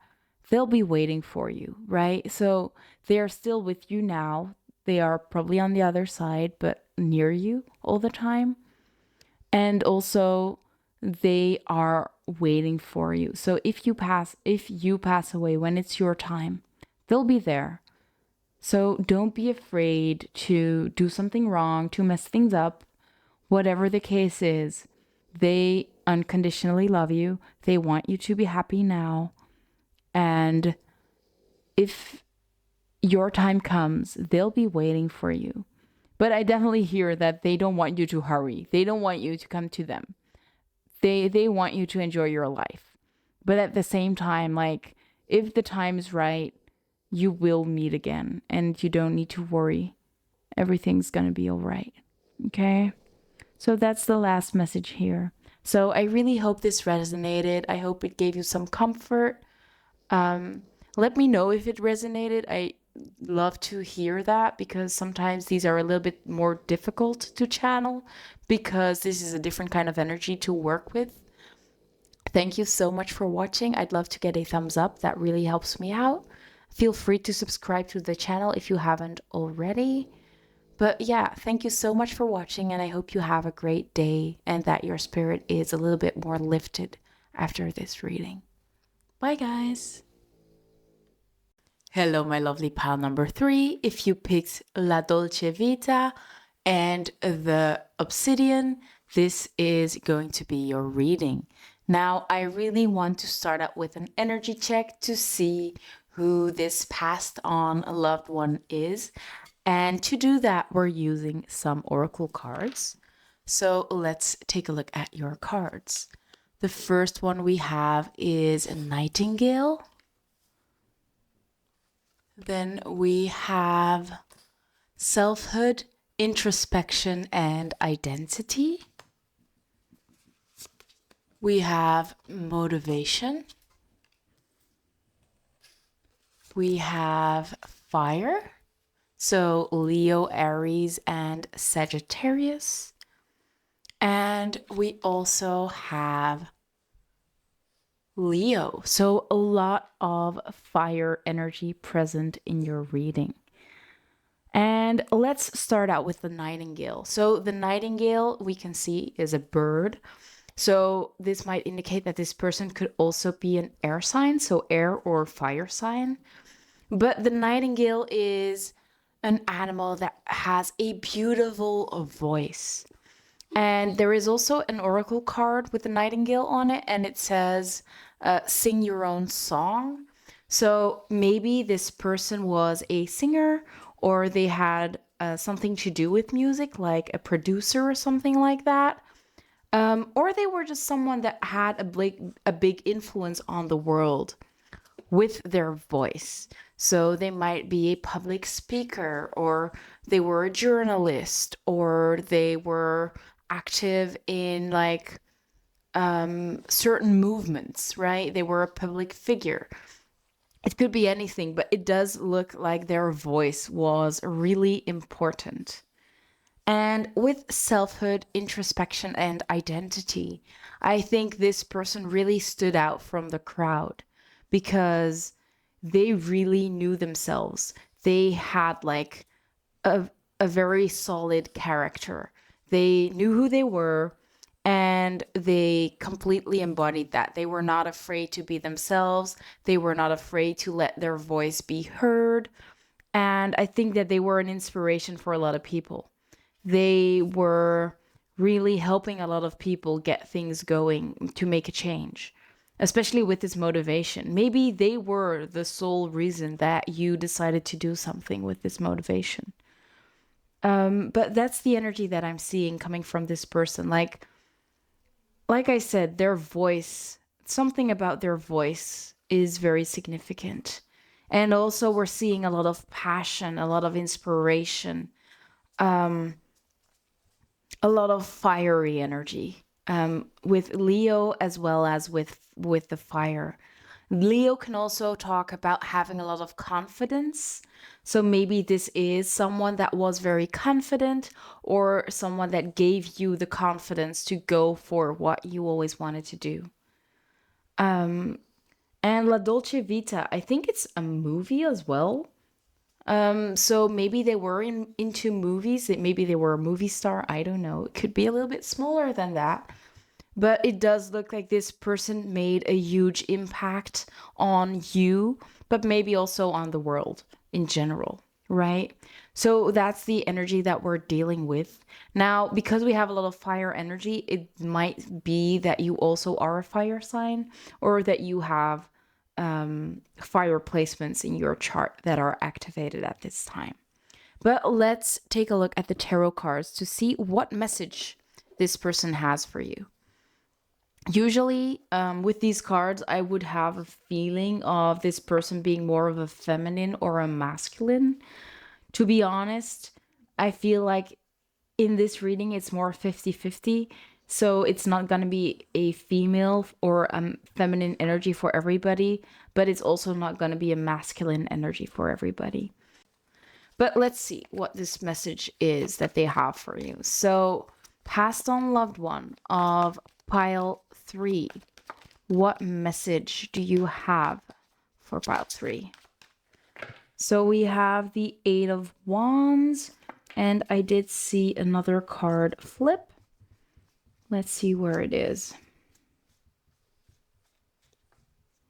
they'll be waiting for you, right? So they are still with you now. They are probably on the other side, but near you all the time. And also they are waiting for you. So if you pass away when it's your time, they'll be there. So don't be afraid to do something wrong, to mess things up. Whatever the case is, they unconditionally love you. They want you to be happy now. And if your time comes, they'll be waiting for you. But I definitely hear that they don't want you to hurry. They don't want you to come to them. They want you to enjoy your life. But at the same time, like, if the time is right, you will meet again and you don't need to worry. Everything's going to be all right. Okay? So that's the last message here. So I really hope this resonated. I hope it gave you some comfort. Let me know if it resonated. I love to hear that because sometimes these are a little bit more difficult to channel because this is a different kind of energy to work with. Thank you so much for watching. I'd love to get a thumbs up. That really helps me out. Feel free to subscribe to the channel if you haven't already. But yeah, thank you so much for watching, and I hope you have a great day and that your spirit is a little bit more lifted after this reading. Bye, guys. Hello, my lovely pile number 3. If you picked La Dolce Vita and the Obsidian, this is going to be your reading. Now, I really want to start out with an energy check to see who this passed on loved one is. And to do that, we're using some oracle cards. So let's take a look at your cards. The first one we have is a Nightingale. Then we have selfhood, introspection, and identity. We have motivation. We have fire. So Leo, Aries, and Sagittarius. And we also have Leo. So a lot of fire energy present in your reading. And let's start out with the Nightingale. So the Nightingale, we can see, is a bird. So this might indicate that this person could also be an air sign, so air or fire sign. But the Nightingale is an animal that has a beautiful voice. And there is also an oracle card with the Nightingale on it, and it says, sing your own song. So maybe this person was a singer, or they had something to do with music, like a producer or something like that. Or they were just someone that had a big influence on the world with their voice. So they might be a public speaker, or they were a journalist, or they were active in like certain movements, right? They were a public figure. It could be anything, but it does look like their voice was really important. And with selfhood, introspection, and identity, I think this person really stood out from the crowd because they really knew themselves. They had like a very solid character. They knew who they were and they completely embodied that. They were not afraid to be themselves. They were not afraid to let their voice be heard. And I think that they were an inspiration for a lot of people. They were really helping a lot of people get things going to make a change. especially with this motivation. Maybe they were the sole reason that you decided to do something with this motivation. But that's the energy that I'm seeing coming from this person. Like I said, their voice, something about their voice is very significant. And also we're seeing a lot of passion, a lot of inspiration, a lot of fiery energy, with Leo as well as with the fire. Leo can also talk about having a lot of confidence. So maybe this is someone that was very confident, or someone that gave you the confidence to go for what you always wanted to do. And La Dolce Vita, I think it's a movie as well. So maybe they were into movies. Maybe they were a movie star. I don't know. It could be a little bit smaller than that. But it does look like this person made a huge impact on you, but maybe also on the world in general, right? So that's the energy that we're dealing with. Now, because we have a lot of fire energy, it might be that you also are a fire sign, or that you have fire placements in your chart that are activated at this time. But let's take a look at the tarot cards to see what message this person has for you. Usually, with these cards, I would have a feeling of this person being more of a feminine or a masculine. To be honest, I feel like in this reading, it's more 50-50. So it's not going to be a female or a feminine energy for everybody, but it's also not going to be a masculine energy for everybody. But let's see what this message is that they have for you. So, passed on loved one of pile 3. What message do you have for pile 3? So we have the 8 of Wands, and I did see another card flip. Let's see where it is.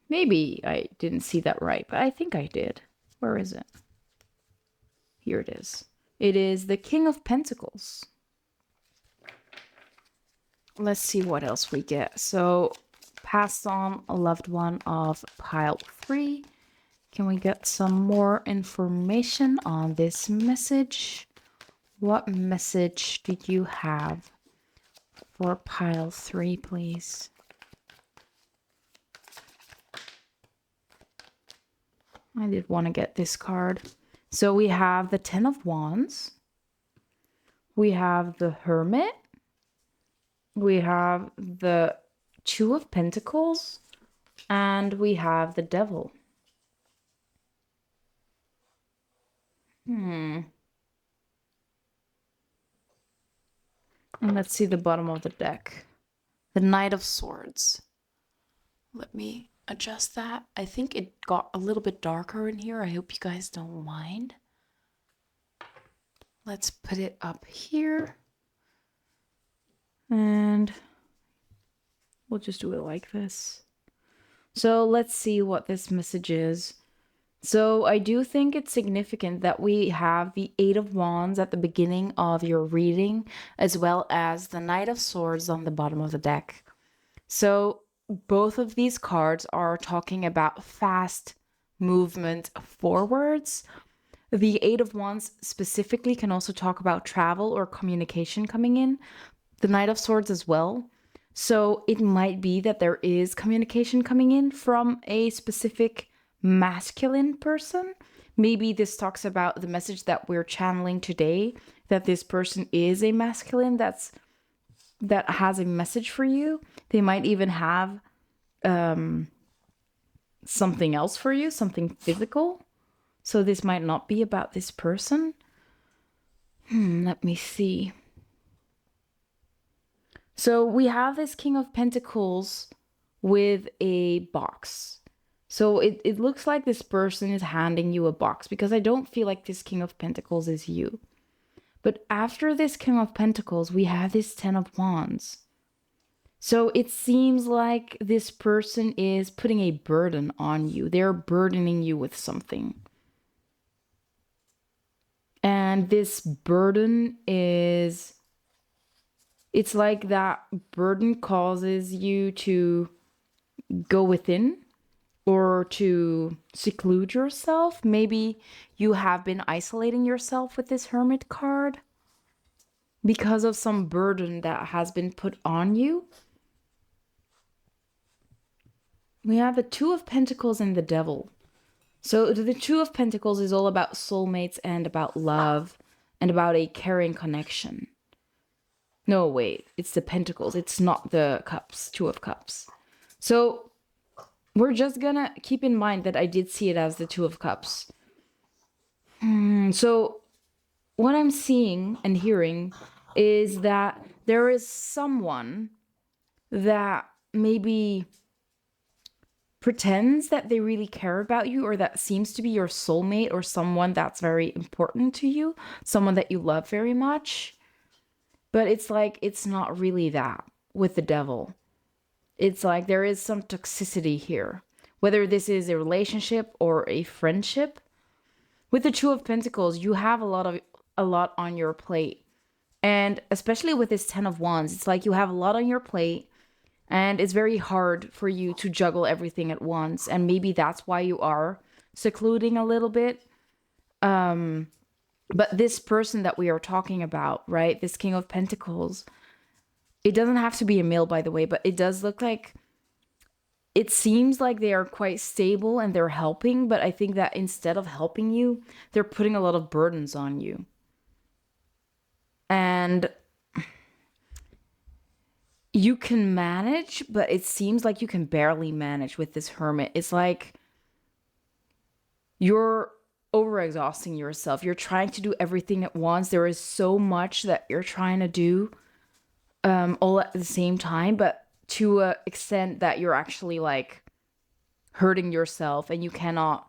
Maybe I didn't see that right, but I think I did. Where is it? Here it is. It is the King of Pentacles. Let's see what else we get. So, passed on a loved one of pile 3. Can we get some more information on this message? What message do you have for pile 3, please? I did want to get this card. So we have the 10 of Wands. We have the Hermit. We have the 2 of Pentacles. And we have the Devil. And let's see the bottom of the deck. The Knight of Swords. Let me adjust that. I think it got a little bit darker in here. I hope you guys don't mind. Let's put it up here. And we'll just do it like this. So let's see what this message is. So I do think it's significant that we have the 8 of Wands at the beginning of your reading, as well as the Knight of Swords on the bottom of the deck. So both of these cards are talking about fast movement forwards. The 8 of Wands specifically can also talk about travel or communication coming in. The Knight of Swords as well. So it might be that there is communication coming in from a specific masculine person. Maybe this talks about the message that we're channeling today, that this person is a masculine that has a message for you. They might even have something else for you, something physical. So this might not be about this person. Let me see. So we have this King of Pentacles with a box. So it looks like this person is handing you a box, because I don't feel like this King of Pentacles is you. But after this King of Pentacles, we have this 10 of Wands. So it seems like this person is putting a burden on you. They're burdening you with something. And this burden is... it's like that burden causes you to go within or to seclude yourself. Maybe you have been isolating yourself with this Hermit card because of some burden that has been put on you. We have the Two of Pentacles and the Devil. So the Two of Pentacles is all about soulmates and about love and about a caring connection. No, wait, it's the Pentacles. It's not the Cups, Two of Cups. So we're just gonna keep in mind that I did see it as the Two of Cups. So what I'm seeing and hearing is that there is someone that maybe pretends that they really care about you, or that seems to be your soulmate, or someone that's very important to you, someone that you love very much. But it's like, it's not really that with the Devil. It's like there is some toxicity here, whether this is a relationship or a friendship. With the Two of Pentacles, you have a lot on your plate. And especially with this Ten of Wands, it's like you have a lot on your plate and it's very hard for you to juggle everything at once. And maybe that's why you are secluding a little bit. But this person that we are talking about, right? This King of Pentacles, it doesn't have to be a male, by the way, but it does look like, it seems like they are quite stable and they're helping, but I think that instead of helping you, they're putting a lot of burdens on you. And you can manage, but it seems like you can barely manage with this Hermit. It's like you're overexhausting yourself. You're trying to do everything at once. There is so much that you're trying to do all at the same time, but to an extent that you're actually like hurting yourself, and you cannot,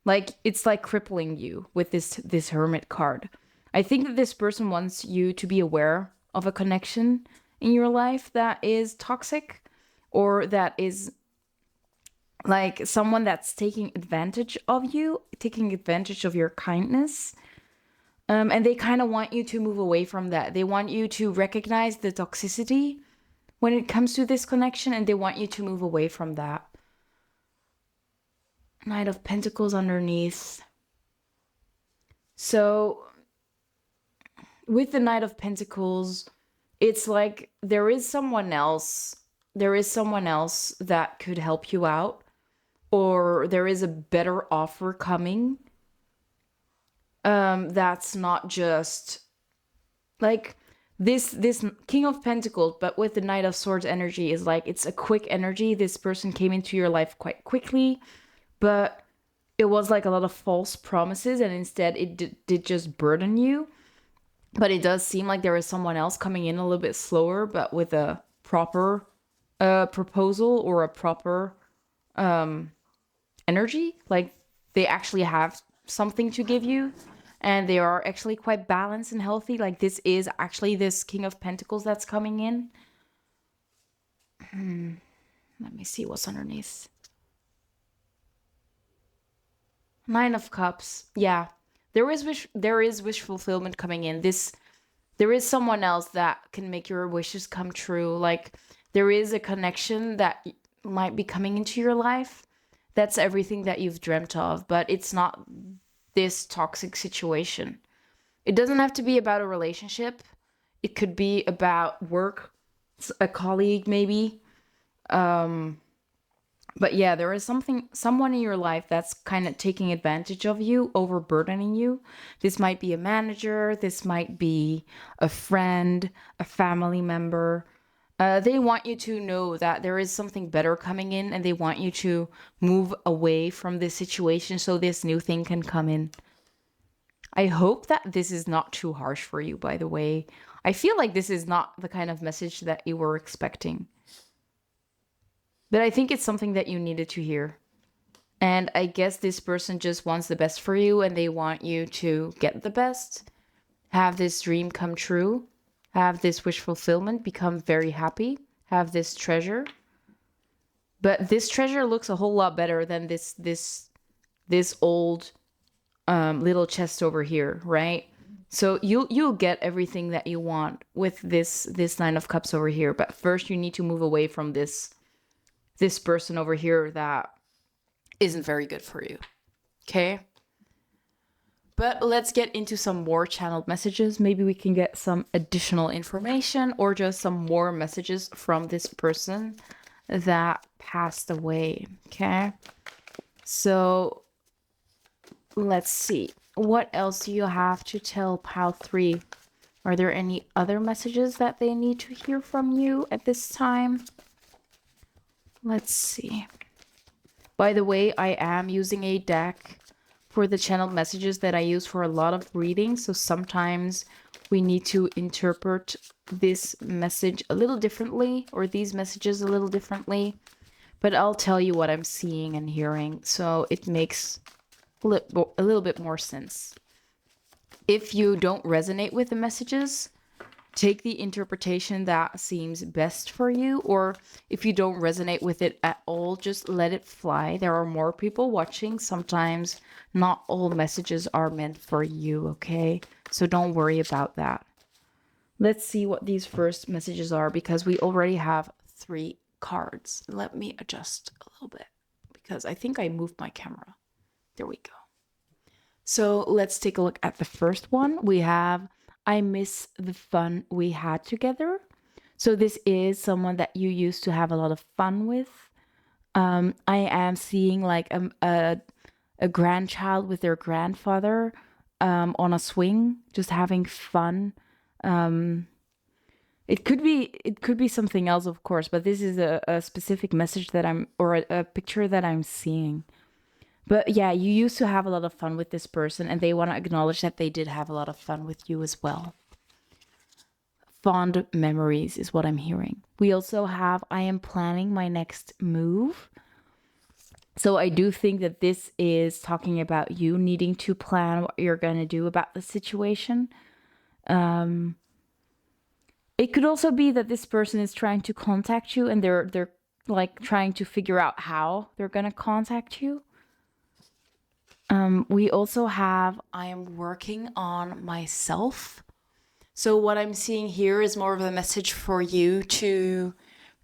like, it's like crippling you with this Hermit card. I think that this person wants you to be aware of a connection in your life that is toxic, or that is like someone that's taking advantage of you, taking advantage of your kindness. And they kind of want you to move away from that. They want you to recognize the toxicity when it comes to this connection, and they want you to move away from that. Knight of Pentacles underneath. So with the Knight of Pentacles, it's like there is someone else that could help you out, or there is a better offer coming. That's not just like this King of Pentacles, but with the Knight of Swords energy, is like, it's a quick energy. This person came into your life quite quickly, but it was like a lot of false promises, and instead it did just burden you. But it does seem like there is someone else coming in a little bit slower, but with a proper proposal, or a proper energy. Like they actually have something to give you, and they are actually quite balanced and healthy. Like this is actually this King of Pentacles that's coming in. Let me see what's underneath. Nine of Cups. Yeah, there is wish fulfillment coming in. There is someone else that can make your wishes come true. Like there is a connection that might be coming into your life. That's everything that you've dreamt of, but it's not this toxic situation. It doesn't have to be about a relationship. It could be about work, a colleague maybe. But yeah, there is someone in your life that's kind of taking advantage of you, overburdening you. This might be a manager, this might be a friend, a family member. They want you to know that there is something better coming in, and they want you to move away from this situation so this new thing can come in. I hope that this is not too harsh for you, by the way. I feel like this is not the kind of message that you were expecting. But I think it's something that you needed to hear. And I guess this person just wants the best for you, and they want you to get the best, have this dream come true, have this wish fulfillment, become very happy, have this treasure. But this treasure looks a whole lot better than this old little chest over here, right? So you'll get everything that you want with this Nine of Cups over here. But first you need to move away from this this person over here that isn't very good for you. Okay? But let's get into some more channeled messages. Maybe we can get some additional information or just some more messages from this person that passed away. Okay? So let's see. What else do you have to tell Pile 3? Are there any other messages that they need to hear from you at this time? Let's see. By the way, I am using a deck for the channeled messages that I use for a lot of readings. So sometimes we need to interpret this message a little differently, or these messages a little differently. But I'll tell you what I'm seeing and hearing, so it makes a little bit more sense. If you don't resonate with the messages, take the interpretation that seems best for you, or if you don't resonate with it at all, just let it fly. There are more people watching. Sometimes not all messages are meant for you, okay? So don't worry about that. Let's see what these first messages are, because we already have 3 cards. Let me adjust a little bit because I think I moved my camera. There we go. So let's take a look at the first one. We have, I miss the fun we had together. So this is someone that you used to have a lot of fun with. I am seeing like a grandchild with their grandfather on a swing, just having fun. It could be something else, of course, but this is a specific message that a picture that I'm seeing. But yeah, you used to have a lot of fun with this person, and they want to acknowledge that they did have a lot of fun with you as well. Fond memories is what I'm hearing. We also have, I am planning my next move. So I do think that this is talking about you needing to plan what you're going to do about the situation. It could also be that this person is trying to contact you, and they're like trying to figure out how they're going to contact you. We also have, I am working on myself. So what I'm seeing here is more of a message for you to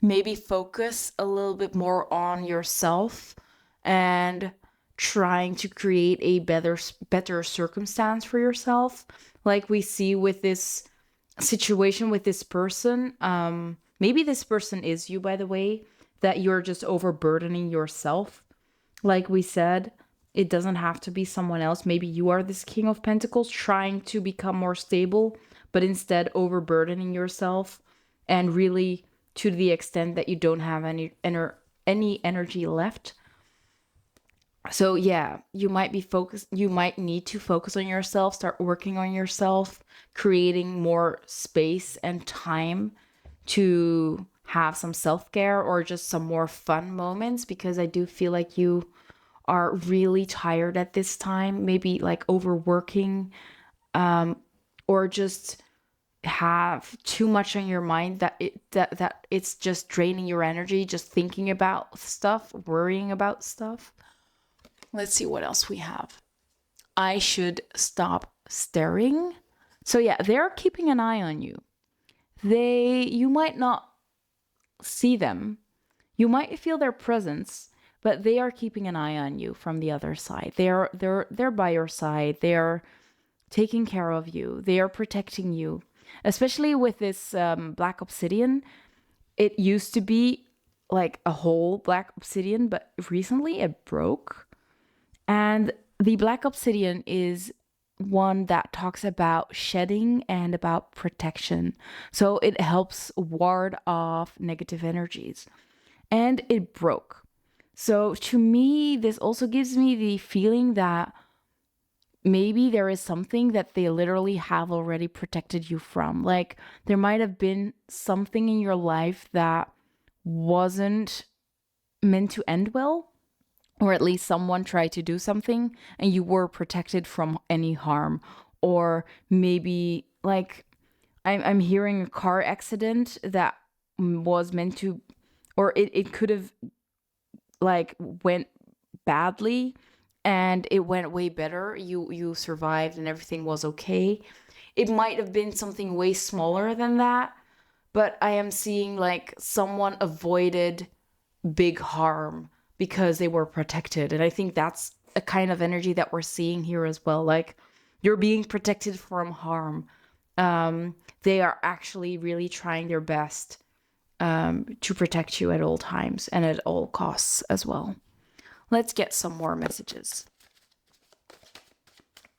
maybe focus a little bit more on yourself and trying to create a better circumstance for yourself. Like we see with this situation with this person, maybe this person is you, by the way, that you're just overburdening yourself. Like we said, it doesn't have to be someone else. Maybe you are this King of Pentacles trying to become more stable, but instead overburdening yourself, and really to the extent that you don't have any energy left. So yeah, you might need to focus on yourself, start working on yourself, creating more space and time to have some self-care or just some more fun moments, because I do feel like you are really tired at this time, maybe like overworking, or just have too much on your mind that it's just draining your energy, just thinking about stuff, worrying about stuff. Let's see what else we have. I should stop staring. So yeah, they're keeping an eye on you. You might not see them. You might feel their presence, but they are keeping an eye on you from the other side. They're by your side. They're taking care of you. They are protecting you. Especially with this black obsidian. It used to be like a whole black obsidian, but recently it broke. And the black obsidian is one that talks about shedding and about protection. So it helps ward off negative energies. And it broke. So to me, this also gives me the feeling that maybe there is something that they literally have already protected you from. Like there might have been something in your life that wasn't meant to end well, or at least someone tried to do something and you were protected from any harm. Or maybe like I'm hearing a car accident that was meant to, or it could have like went badly and it went way better. You survived and everything was okay. It might have been something way smaller than that, but I am seeing like someone avoided big harm because they were protected. And I think that's a kind of energy that we're seeing here as well. Like, you're being protected from harm. They are actually really trying their best to protect you at all times and at all costs as well. Let's get some more messages.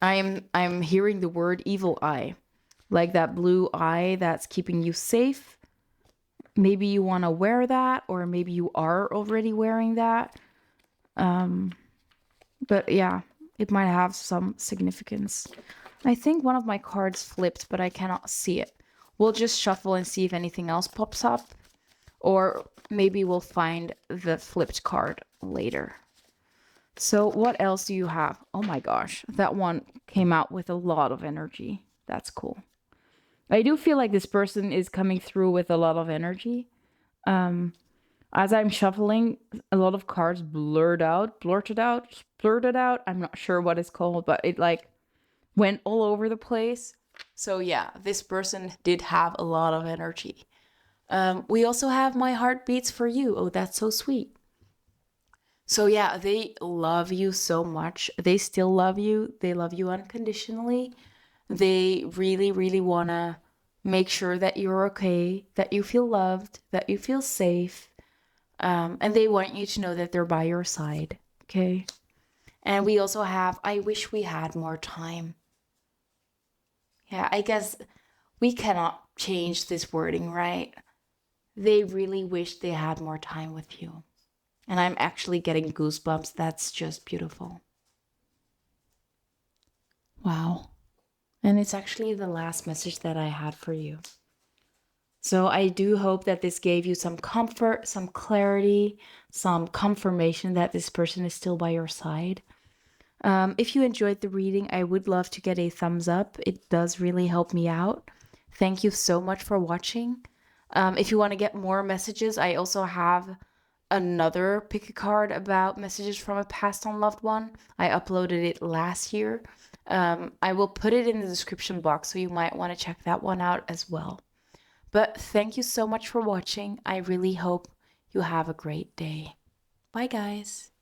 I'm hearing the word evil eye, like that blue eye that's keeping you safe. Maybe you want to wear that, or maybe you are already wearing that. But yeah, it might have some significance. I think one of my cards flipped, but I cannot see it. We'll just shuffle and see if anything else pops up, or maybe we'll find the flipped card later. So what else do you have? Oh my gosh, that one came out with a lot of energy. That's cool. I do feel like this person is coming through with a lot of energy. As I'm shuffling, a lot of cards blurted out. I'm not sure what it's called, but it like went all over the place. So yeah, this person did have a lot of energy. We also have my heart beats for you. Oh, that's so sweet. So yeah, they love you so much. They still love you. They love you unconditionally. They really, really want to make sure that you're okay, that you feel loved, that you feel safe. And they want you to know that they're by your side. Okay. And we also have, I wish we had more time. Yeah, I guess we cannot change this wording, right? They really wish they had more time with you. And I'm actually getting goosebumps. That's just beautiful. Wow. And it's actually the last message that I had for you. So I do hope that this gave you some comfort, some clarity, some confirmation that this person is still by your side. If you enjoyed the reading, I would love to get a thumbs up. It does really help me out. Thank you so much for watching. If you want to get more messages, I also have another pick a card about messages from a passed on loved one. I uploaded it last year. I will put it in the description box, so you might want to check that one out as well. But thank you so much for watching. I really hope you have a great day. Bye, guys.